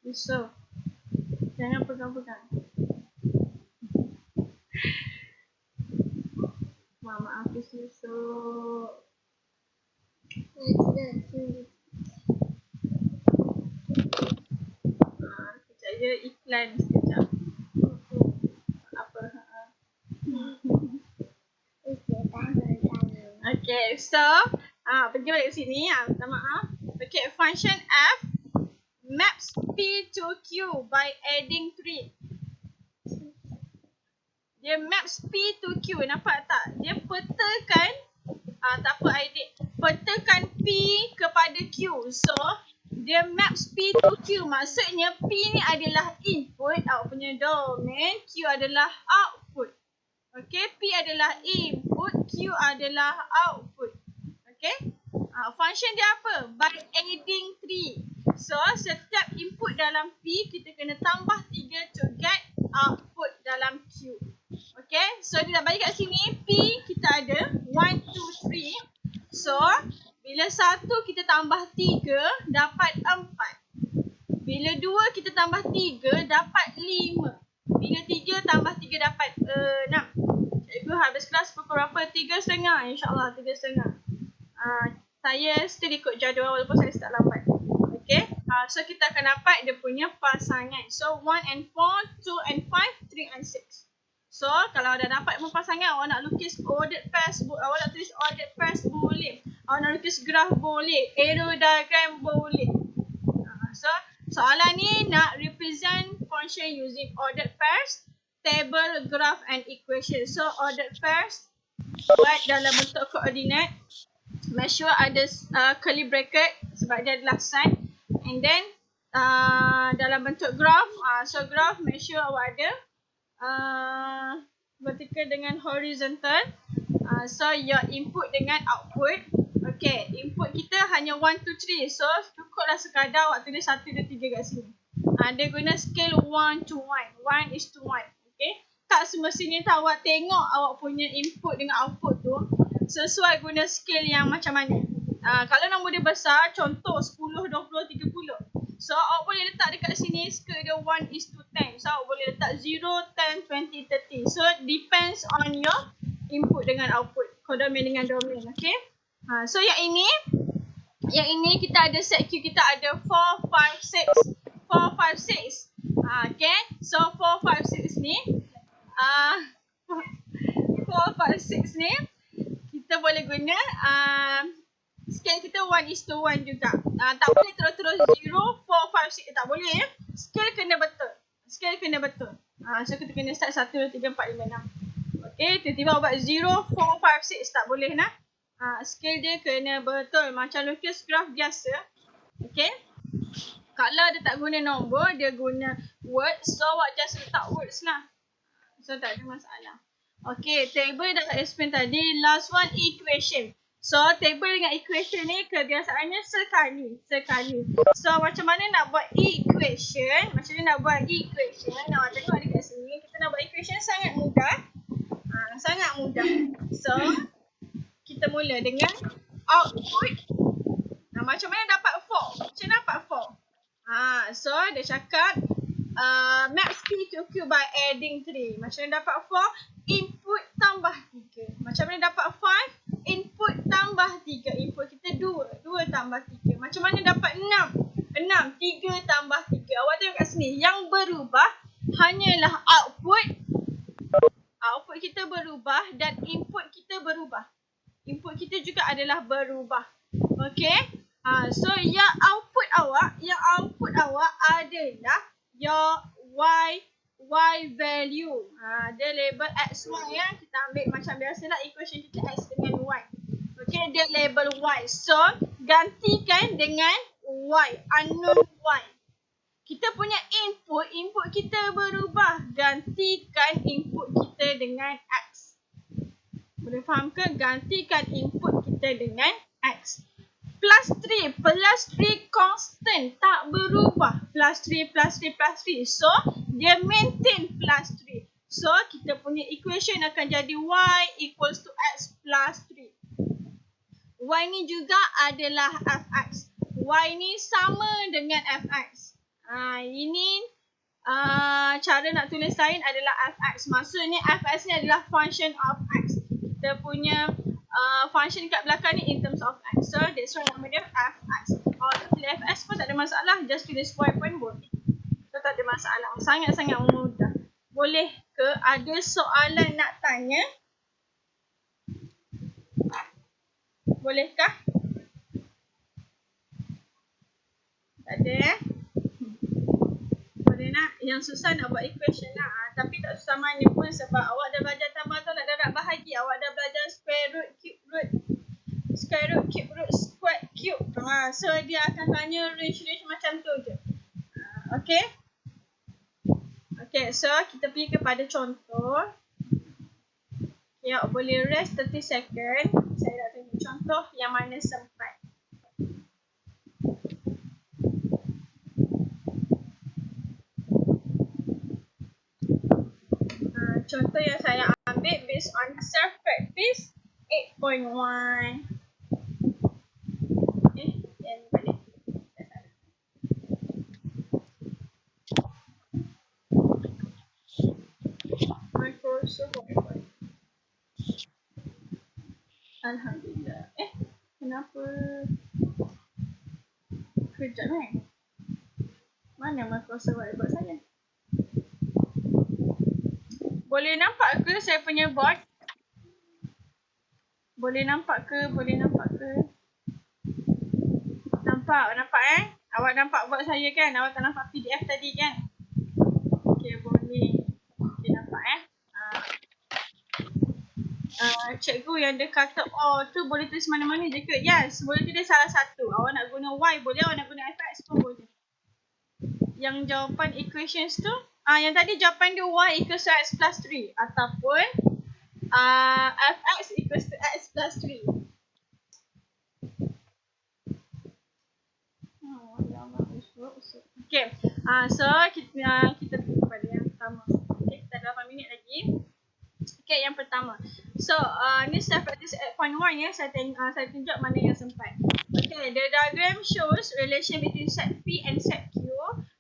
Yusof. Jangan pegang-pegang. Maaf Yusof. Sekejap je iklan sekejap. Apa? Okay, so pergi balik ke sini. Minta maaf. Okay, function F maps P to Q by adding 3. Dia maps P to Q. Nampak tak? Dia petakan tak apa adik. Petakan P kepada Q. So, dia maps P to Q. Maksudnya P ni adalah input. Awak punya domain. Q adalah output. Okay, P adalah input. Q adalah output. Okay. Function dia apa? By adding 3. So, setiap input dalam P, kita kena tambah 3 to get output dalam Q. Okay, so dia dah bagi kat sini. P kita ada 1, 2, 3. So, bila 1 kita tambah 3, dapat 4. Bila 2 kita tambah 3, dapat 5. Bila 3 tambah 3, dapat 6. Cikgu habis kelas pukul berapa? 3.30. InsyaAllah 3.30. Saya still ikut jadual walaupun saya start lambat. Okay, so kita akan dapat dia punya pasangan. So 1 and 4, 2 and 5, 3 and 6. So kalau dah dapat pasangan, awak nak lukis ordered pairs, awak nak tulis ordered pairs boleh. Awak nak lukis graph boleh. Arrow diagram boleh. So soalan ni nak represent function using ordered pairs, table, graph and equation. So ordered pairs buat dalam bentuk koordinat. Make sure ada curly bracket sebab dia adalah sign. And then dalam bentuk graph, so graph make sure awak ada vertical dengan horizontal. So your input dengan output. Okay, input kita hanya 1, 2, 3. So, cukuplah sekadar awak tulis 1, 2, 3 kat sini. Dia guna scale 1 to 1. 1:1. Okay. Tak semestinya awak tengok awak punya input dengan output tu sesuai guna scale yang macam mana. Kalau nombor dia besar, contoh 10, 20, 30. So, awak boleh letak dekat sini scale dia 1:10. So, awak boleh letak 0, 10, 20, 30. So, depends on your input dengan output. Kodomen dengan domain. Okay. So, yang ini kita ada set Q, kita ada 4, 5, 6. 4, 5, 6. Okay. So, 4, 5, 6 ni. 4, 5, 6 ni. Kita boleh guna scale kita 1:1 juga. Tak boleh terus-terus 0, 4, 5, 6. Tak boleh ya. Scale kena betul. So kita kena start 1, 2, 3, 4, 5, 6. Okay. Tiba-tiba buat 0, 4, 5, 6. Tak boleh nak. Scale dia kena betul. Macam lukis graf biasa. Okay. Kalau dia tak guna nombor, dia guna words. So awak just letak words lah. So tak ada masalah. Okay, table dah explain tadi. Last one, equation. So, table dengan equation ni kebiasaannya sekali. So, macam mana nak buat equation? Nak buat tengok dekat sini. Kita nak buat equation sangat mudah. So, kita mula dengan output. Macam mana dapat 4? So, dia cakap max P to Q by adding 3. Macam mana dapat 4? Input tambah 3. Macam mana dapat 5? Input tambah 3. Input kita 2. 2 tambah 3. Macam mana dapat 6? 6. 3 tambah 3. Awak tengok kat sini. Yang berubah hanyalah output. Output kita berubah dan input kita berubah. Input kita juga adalah berubah. Okay. So, yang output awak adalah your y value. Dia label x1 ya. Kita ambil macam biasalah equation kita x dengan y. Okay, dia label y. So, gantikan dengan y, unknown y. Kita punya input kita berubah. Gantikan input kita dengan x. Boleh faham ke? Gantikan input kita dengan x. Plus 3 constant, tak berubah. Plus 3. So, dia maintain plus 3. So, kita punya equation akan jadi y equals to x plus 3. Y ni juga adalah fx. Y ni sama dengan fx. Ini cara nak tulis lain adalah fx. Maksudnya fx ni adalah function of x. Kita punya function kat belakang ni in terms of x. So, that's why nama dia fx. Kalau tulis fx pun tak ada masalah. Just tulis y pun boleh. So, tak ada masalah. Sangat-sangat mudah. Boleh ke ada soalan nak tanya? Bolehkah? Tak ada Boleh nak? Yang susah nak buat equation lah. Tapi tak susah mana pun sebab awak dah belajar tambah tolak darab bahagi. Awak dah belajar square root, cube root, square cube. So dia akan tanya range macam tu je. Okay. Okay, so kita pergi kepada contoh. Okay, awak boleh rest 30 second. Saya nak tunjuk contoh yang mana sempat. Contoh yang saya ambil based on self practice 8.1. Yang ni balik. Microsoft PowerPoint. Alhamdulillah. Kenapa? Kejap Mana Microsoft PowerPoint saya? Boleh nampak ke saya punya board? Boleh nampak ke? Nampak Awak nampak board saya kan? Awak tak nampak PDF tadi kan? Okay, boleh. Okay, nampak cikgu yang dia kata tu boleh tulis mana-mana je ke? Yes, boleh tulis salah satu. Awak nak guna Y boleh, awak nak guna fx pun boleh. Yang jawapan equations tu, yang tadi jawapan dia y equals to x plus 3 ataupun fx equals to x plus 3. Okay. So kita pergi kepada yang pertama. Okay, kita ada 8 minit lagi. Okay, yang pertama. So, ni saya practice at point 1 ya. Saya tunjuk mana yang sempat. Okay, the diagram shows relation between set P and set Q.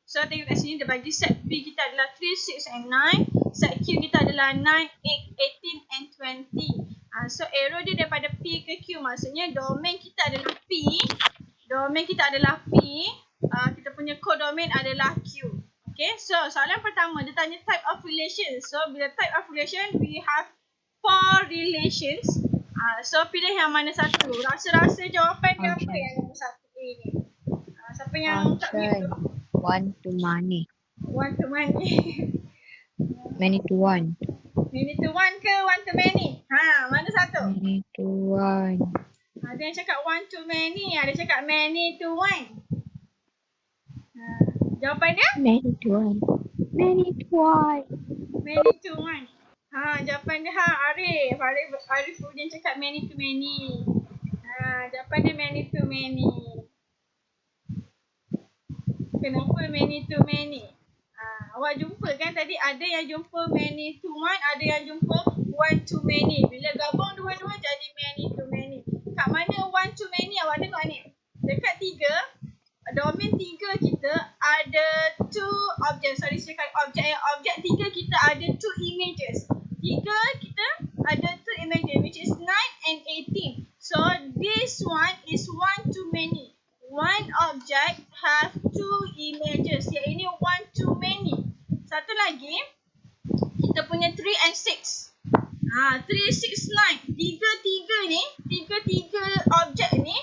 So, tengok kat sini dia bagi set P kita adalah 3, 6 and 9. Set Q kita adalah 9, 8, 18 and 20. So, arrow dia daripada P ke Q. Maksudnya domain kita adalah P. Domain kita adalah P. Kita punya codomain adalah Q. Okay, so soalan pertama dia tanya type of relation. So bila type of relation, we have 4 relations. So pilih yang mana satu. Rasa-rasa jawapan dia apa yang nombor satu A ni? Siapa yang tak mute tu? One to many. One to many. Many to one. Many to one ke one to many? Mana satu? Many to one. Ada yang cakap one to many, ada cakap many to one. Jawapan dia? Many to one. Many to one. Many to one. Jawapan dia Arif. Arif Udin cakap many to many. Jawapan dia many to many. Kenapa many to many? Awak jumpa kan tadi ada yang jumpa many to one, ada yang jumpa one to many. Bila gabung dua-dua jadi many to many. Kat mana one to many awak tengok ni. Dekat 3. Domain 3 kita ada 2 objek. Sorry, saya cakap objek. Objek 3 kita ada 2 images. 3 kita ada 2 images which is 9 and 18. So this one is one to many. One object have 2 images. Yang ini one to many. Satu lagi kita punya 3 and 6. 3, 6, 9. 3 ni, 3 objek ni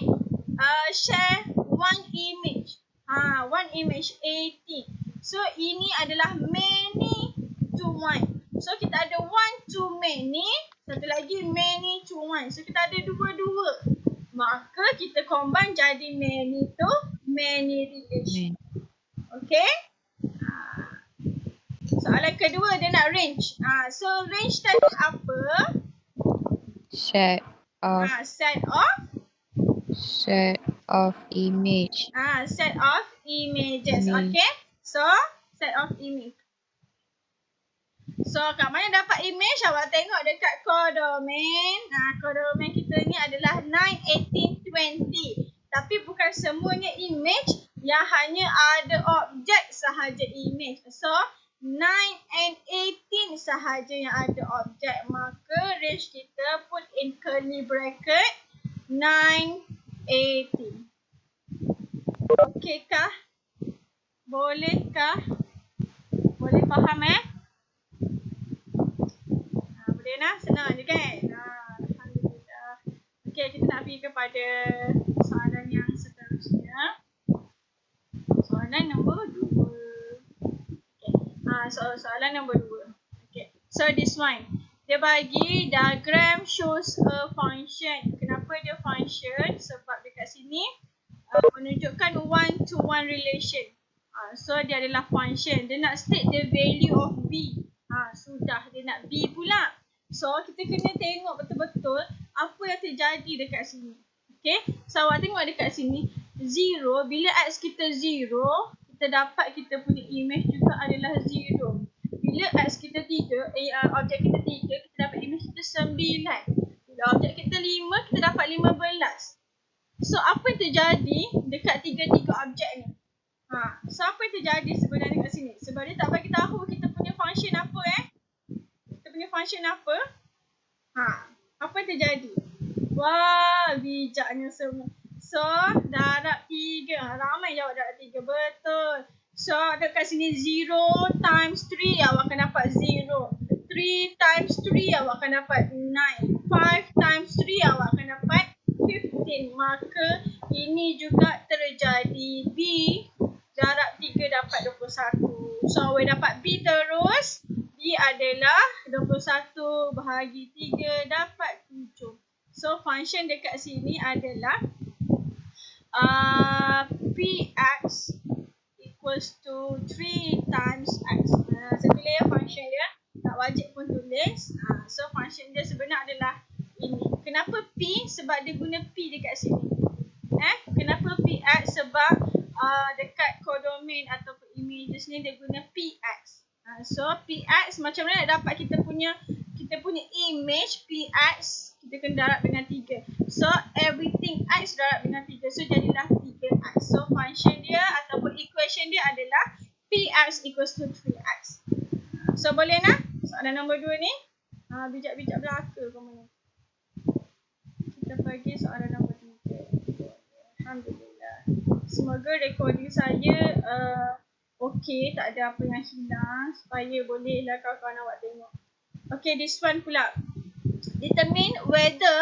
share one image. One image 18. So ini adalah many to one. So kita ada one to many, satu lagi many to one. So kita ada dua-dua. Maka kita combine jadi many to many relation. Okay? Soalan kedua dia nak range. So range tadi apa? Set of Set of image. Set of images. Okay. So set of image. So kat mana dapat image? Awak tengok dekat codomain. Codomain kita ni adalah 9, 18, 20. Tapi bukan semuanya image, yang hanya ada objek sahaja image. So 9 and 18 sahaja yang ada objek. Maka range kita put in curly bracket 9, 18. Okey kah? Bolehkah? Boleh faham boleh nah? Senang je kan? Alhamdulillah. Okey, kita nak pergi kepada soalan yang seterusnya. Soalan nombor 2. Okay. Soalan nombor 2. Okay. So this one. Dia bagi diagram shows a function. Kenapa dia function? Sebab dekat sini menunjukkan one to one relation. So dia adalah function. Dia nak state the value of B. Sudah dia nak B pula. So kita kena tengok betul-betul apa yang terjadi dekat sini. Okay. So awak tengok dekat sini 0. Bila X kita 0, kita dapat kita punya image juga adalah 0. Bila X kita 3, objek kita 3, kita dapat image kita 9. Bila objek kita 5, kita dapat 15. So apa yang terjadi dekat 3 objek ni? So apa yang terjadi sebenarnya kat sini? Sebab dia tak bagi tahu kita punya function apa Kita punya function apa? Apa yang terjadi? Wah, bijaknya semua. So darab 3. Ramai jawab darab 3. Betul. So dekat sini 0 times 3 awak akan dapat 0. 3 times 3 awak akan dapat 9. 5 times 3 awak akan dapat 15. Maka ini juga terjadi. B darab 3 dapat 21. So awak dapat B terus. B adalah 21 bahagi 3 dapat 7. So function dekat sini adalah Px equals to 3 times X. Saya tulis ya function dia. Tak wajib pun tulis. So function dia sebenarnya adalah ini. Kenapa P? Sebab dia guna P dekat sini. Kenapa Px? Sebab dekat codomain ataupun images ni dia guna px. So px macam mana nak dapat kita punya image px, kita kena darab dengan 3. So everything x darab dengan 3, so jadilah 3x. So function dia ataupun equation dia adalah px equals to 3x. So boleh nak? Soalan nombor 2 ni bijak-bijak belaka kamu ni. Kita pergi soalan nombor 3. Alhamdulillah. Semoga recording saya okey, tak ada apa yang hilang supaya bolehlah kawan-kawan awak tengok. Okay, this one pula. Determine whether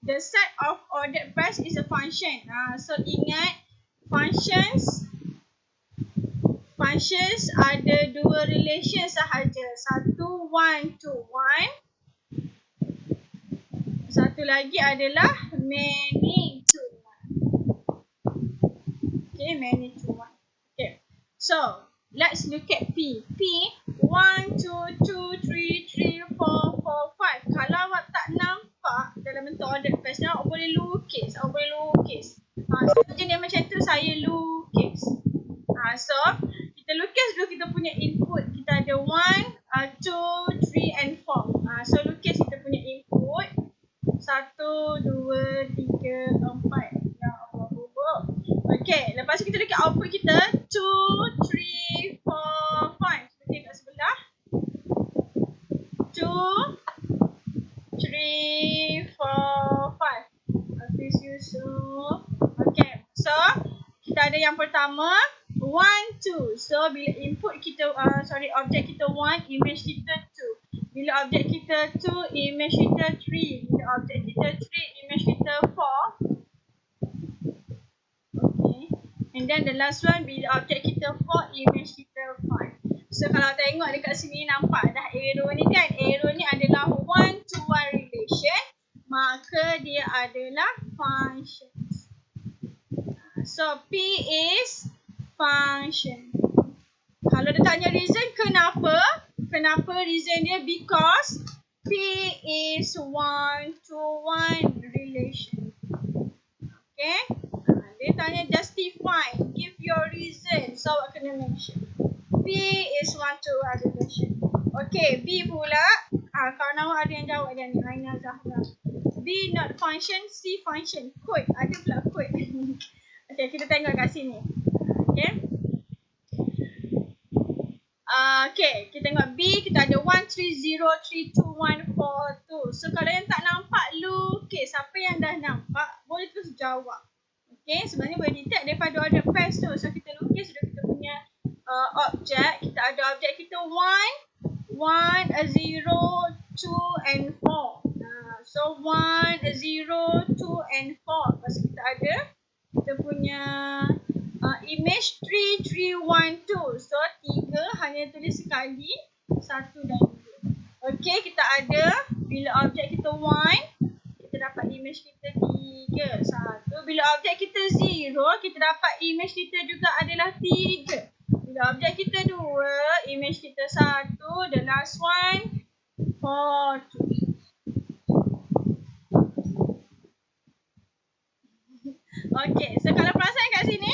the set of ordered pairs is a function. So ingat functions ada dua relation sahaja. Satu one to one. Satu lagi adalah many to one. Okay, many to one. Okay. So, let's look at P. P 1, 2, 2, 3, 4, 4, 5. Kalau awak tak nampak dalam bentuk ordered pairs ni, awak boleh lukis. So jenis macam tu saya lukis. So kita lukis dulu kita punya input. Kita ada 1, 2, 3 and 4. So lukis kita punya input 1, 2, 3, 4. Ya Allah, bubuk. Okay, lepas tu kita lukis output kita 2, 3, 4, 5. Seperti kat sebelah 2, 3, 4, 5. Habis Yusuf. Okay, so kita ada yang pertama 1, 2. So bila input kita objek kita 1, image kita 2. Bila objek kita 2, image kita 3. Bila objek kita 3, image kita 4. Okay. And then the last one, bila objek kita 4, image kita 5. So kalau tengok dekat sini nampak dah arrow ni kan. Arrow ni adalah 1 to 1 relation. Maka dia adalah functions. So P is function. Kalau dia tanya reason kenapa? Kenapa reason dia? Because P is 1 to 1 relation. Okay. Dia tanya justify. Give your reason. So awak kena mention. P is 1 to 1 relation. Okay. B pula. Kawan awak ada yang jawab dia ni. Aina Zahra. B not function. C function. Code. Ada pula code. Okay. Kita tengok kat sini. Okay. Okay, kita tengok B, kita ada 1, 3, 0, 3, 2, 1, 4, 2. So, kalau yang tak nampak, lukis. Siapa yang dah nampak, boleh terus jawab. Okay, sebenarnya boleh detect daripada order pairs tu. So, kita lukis sudah kita punya objek. Kita ada objek kita 1, 0, 2 and 4. So, 1, 0, 2 and 4. Lepas kita ada kita punya image 3, 3, 1, 2. So 3 hanya tulis sekali, 1 dan 2. Okay, kita ada bila objek kita 1, kita dapat image kita 3, 1. Bila objek kita 0, kita dapat image kita juga adalah 3. Bila objek kita 2, image kita 1. The last one 4, 2. Okay, so kalau perasan kat sini,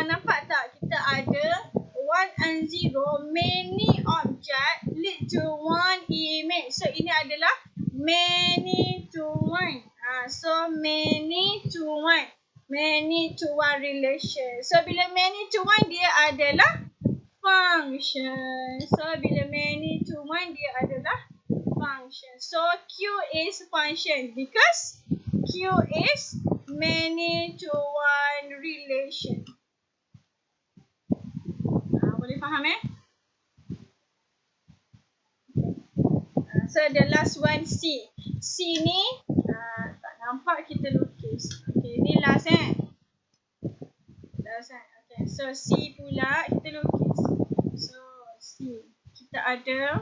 nampak tak kita ada 1 and 0, many object lead to one image. So ini adalah many to one. So many to one. Many to one relation. So bila many to one dia adalah function. So bila many to one dia adalah function. So Q is function because Q is many to one relation. Boleh faham So the last one C. C ni tak nampak kita lukis. Okay, ni last Last Okay, so C pula kita lukis. So C. Kita ada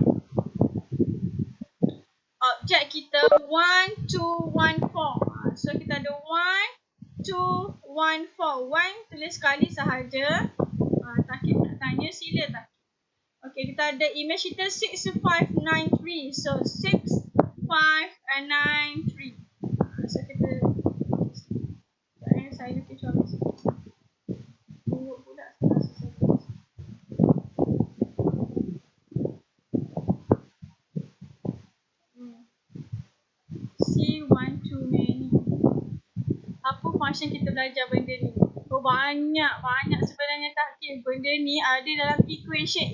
objek kita 1, 2, 1, 4. So kita ada 1, 2, 1, 4. 1 tulis sekali sahaja. Takib nak tanya sila tak? Okay, kita ada image kita 6, 5, 9, 3. So 6, 5 and 9, 3. So kita saya lukis habis. 2, function kita belajar benda ni? Oh, banyak sebenarnya takdir. Benda ni ada dalam equation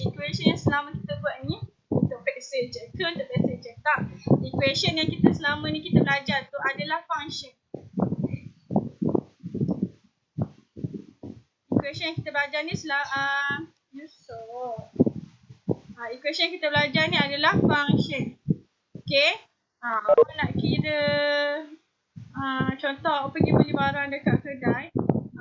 yang selama kita buat ni untuk vector je ke untuk vector je. Tak. Equation yang kita selama ni kita belajar tu adalah function. Equation yang kita belajar ni equation yang kita belajar ni adalah function. Okay. Awak nak kira contoh awak pergi beli barang dekat kedai,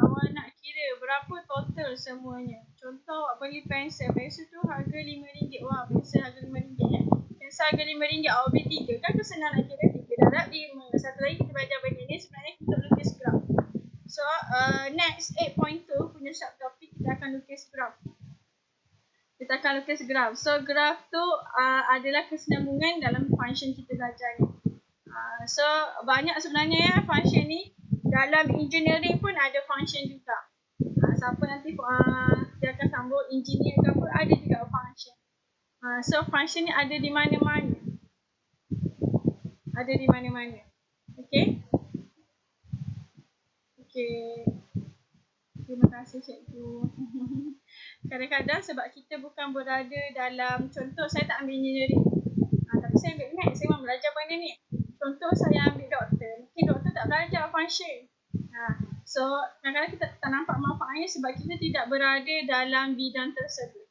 awak nak kira berapa total semuanya. Contoh awak beli pensel tu harga RM5. Wah, pensel harga RM5 ya. Pensel harga RM5, awak beli 3. Kan senang nak kira 3 darab 5. Satu lagi kita belajar benda ni sebenarnya kita lukis graf. So next 8.2 punya subtopik kita akan lukis graf. So graf tu adalah kesinambungan dalam function kita belajar ni. So banyak sebenarnya ya function ni. Dalam engineering pun ada function juga. Siapa nanti dia akan sambung engineer ke apa, ada juga function. So function ni ada di mana-mana. Okay. Terima kasih cikgu. Kadang-kadang sebab kita bukan berada dalam, contoh saya tak ambil engineering. Tapi saya ambil math, saya memang belajar benda ni. Contoh saya ambil doktor, mungkin doktor tak belajar function. So kadang-kadang kita tak nampak manfaatnya sebab kita tidak berada dalam bidang tersebut.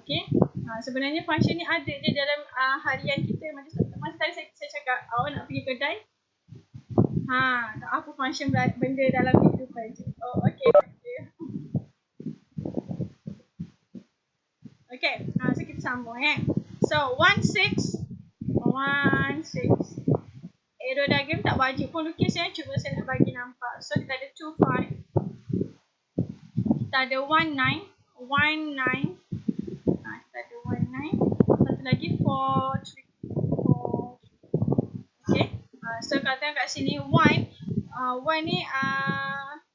Okay. Sebenarnya function ni ada je dalam harian kita. Macam tadi saya cakap, awak nak pergi kedai, apa function benda dalam kehidupan je. Oh, okay. Okay, so kita sambung So 16 arrow diagram tak wajib pun lukis cuma saya nak bagi nampak. So kita ada 25, kita ada 19, kita ada 19, satu lagi 43. Okay, so kata kat sini one ni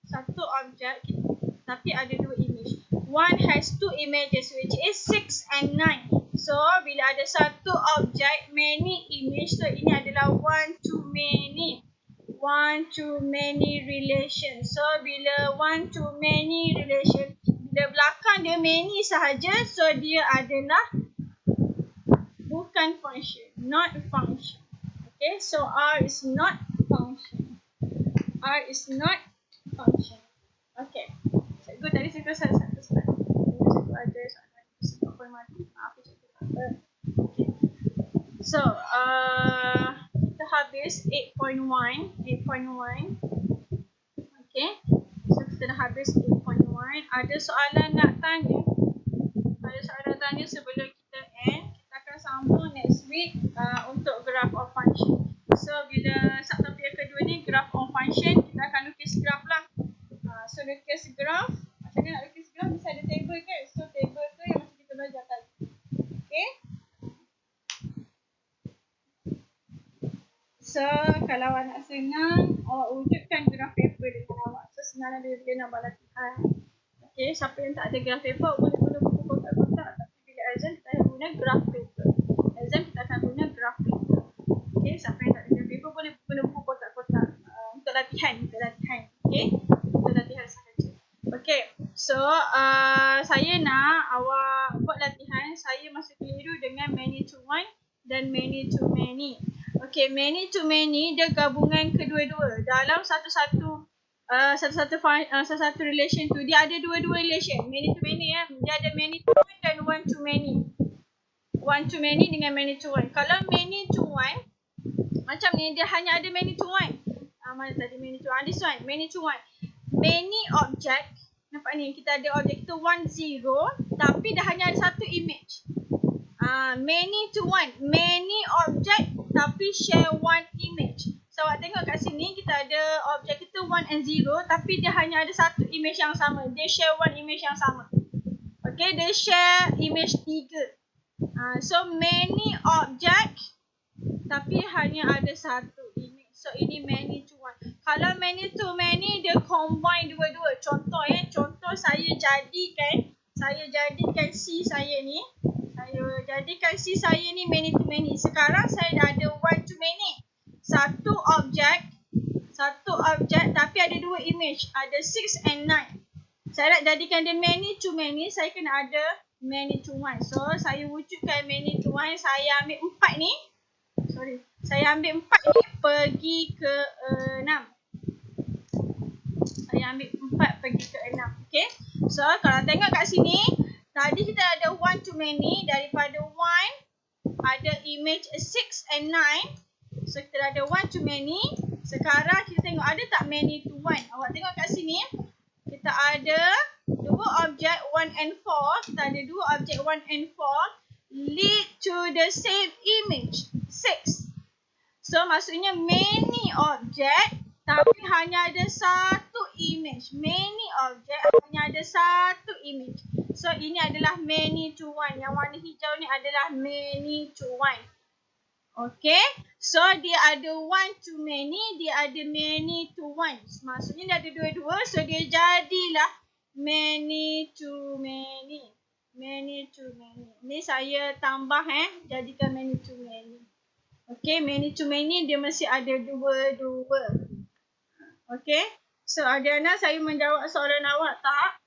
satu objek tapi ada dua image. One has two images which is 6 and 9. So bila ada satu objek many image, so ini adalah one to many relation. So bila one to many relation, bila belakang dia many sahaja, so dia adalah bukan function, not function. Okay, so R is not function. Okay, cikgu tadi cikgu saya satu slide. Cikgu ada soalan sebab formatting. Maaf cikgu tak apa. Okay. So kita habis 8.1. Okay. So kita dah habis 8.1. Ada soalan nak tanya? Sebelum kita end? Kita akan sambung next week untuk graph of function. So bila subtopik yang kedua ni graph of function, kita akan lukis graph lah. So lukis graph, macam mana nak lukis graph? Mesti ada table kan? So table tu yang macam kita belajar tadi. Okay. So kalau awak nak senang, awak wujudkan graph paper dengan awak. So senang dia nak buat latihan. Okay, siapa yang tak ada graph paper boleh guna buku kotak-kotak. Tapi bila exam kita akan guna graph paper. Okay, siapa yang tak ada graph paper boleh guna buku kotak-kotak untuk latihan. Okay, untuk latihan sahaja. Okay, so saya nak awak buat latihan. Saya masih keliru dengan many to one dan many to many. Okay, many to many dia gabungan kedua-dua dalam satu relation tu dia ada dua-dua relation. Many to many dia ada many to one dan one to many. One to many dengan many to one. Kalau many to one macam ni, dia hanya ada many to one. Mana tadi many to one? This one, many to one. Many object. Nampak ni, kita ada objek tu 1, 0. Tapi dah hanya ada satu image. Many to one. Many object tapi share one image. So awak tengok kat sini, kita ada objek itu 1 and 0. Tapi dia hanya ada satu image yang sama. Dia share one image yang sama. Okay, dia share image 3. So many object tapi hanya ada satu image. So ini many to one. Kalau many to many, dia combine dua-dua. Contoh contoh saya jadikan C saya ni. Saya jadikan C saya ni many to many. Sekarang saya dah ada one to many. Satu objek Satu objek tapi ada dua image. Ada 6 and 9. Saya nak jadikan dia many to many, saya kena ada many to one. So, saya wujudkan many to one. Saya ambil 4 ni. Saya ambil 4 ni pergi ke 6. Saya ambil 4 pergi ke 6. Okay. So, kalau tengok kat sini, tadi kita ada one to many. Daripada one, ada image 6 and 9. So, kita ada one to many. Sekarang kita tengok ada tak many to one. Awak tengok kat sini. Kita ada dua objek 1 and 4. Kita ada dua objek 1 and 4. Lead to the same image. 6. So, maksudnya many objek tapi hanya ada satu image. Many objek hanya ada satu image. So, ini adalah many to one. Yang warna hijau ni adalah many to one. Okay. So, dia ada one to many. Dia ada many to one. Maksudnya dia ada dua-dua. So, dia jadilah many to many. Many to many. Ni saya tambah jadikan many to many. Okay. Many to many dia mesti ada dua-dua. Okay. So, Adriana, saya menjawab soalan awak tak?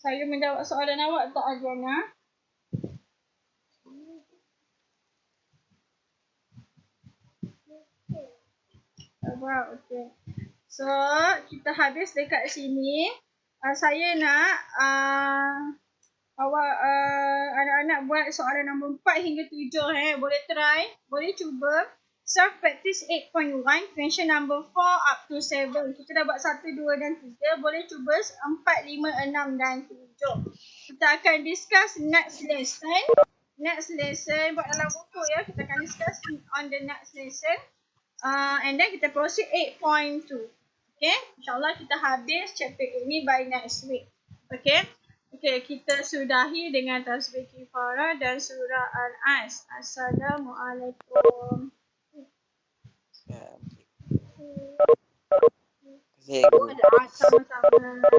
Saya menjawab soalan awak tak, Adriana? Wow, okay. So, kita habis dekat sini. Saya nak awak anak-anak buat soalan nombor 4 hingga 7. Boleh try, boleh cuba. Self practice 8.1, question number 4 up to 7. Kita dah buat 1, 2 dan 3. Boleh cuba 4, 5, 6 dan 7. Kita akan discuss next lesson. Next lesson buat dalam buku ya. Kita akan discuss on the next lesson. And then kita proceed 8.2. Okay. InsyaAllah kita habis chapter ini by next week. Okay. Okay, kita sudahi dengan tasbih kifarah dan surah Al-As. Assalamualaikum. Cikgu. Sama-sama.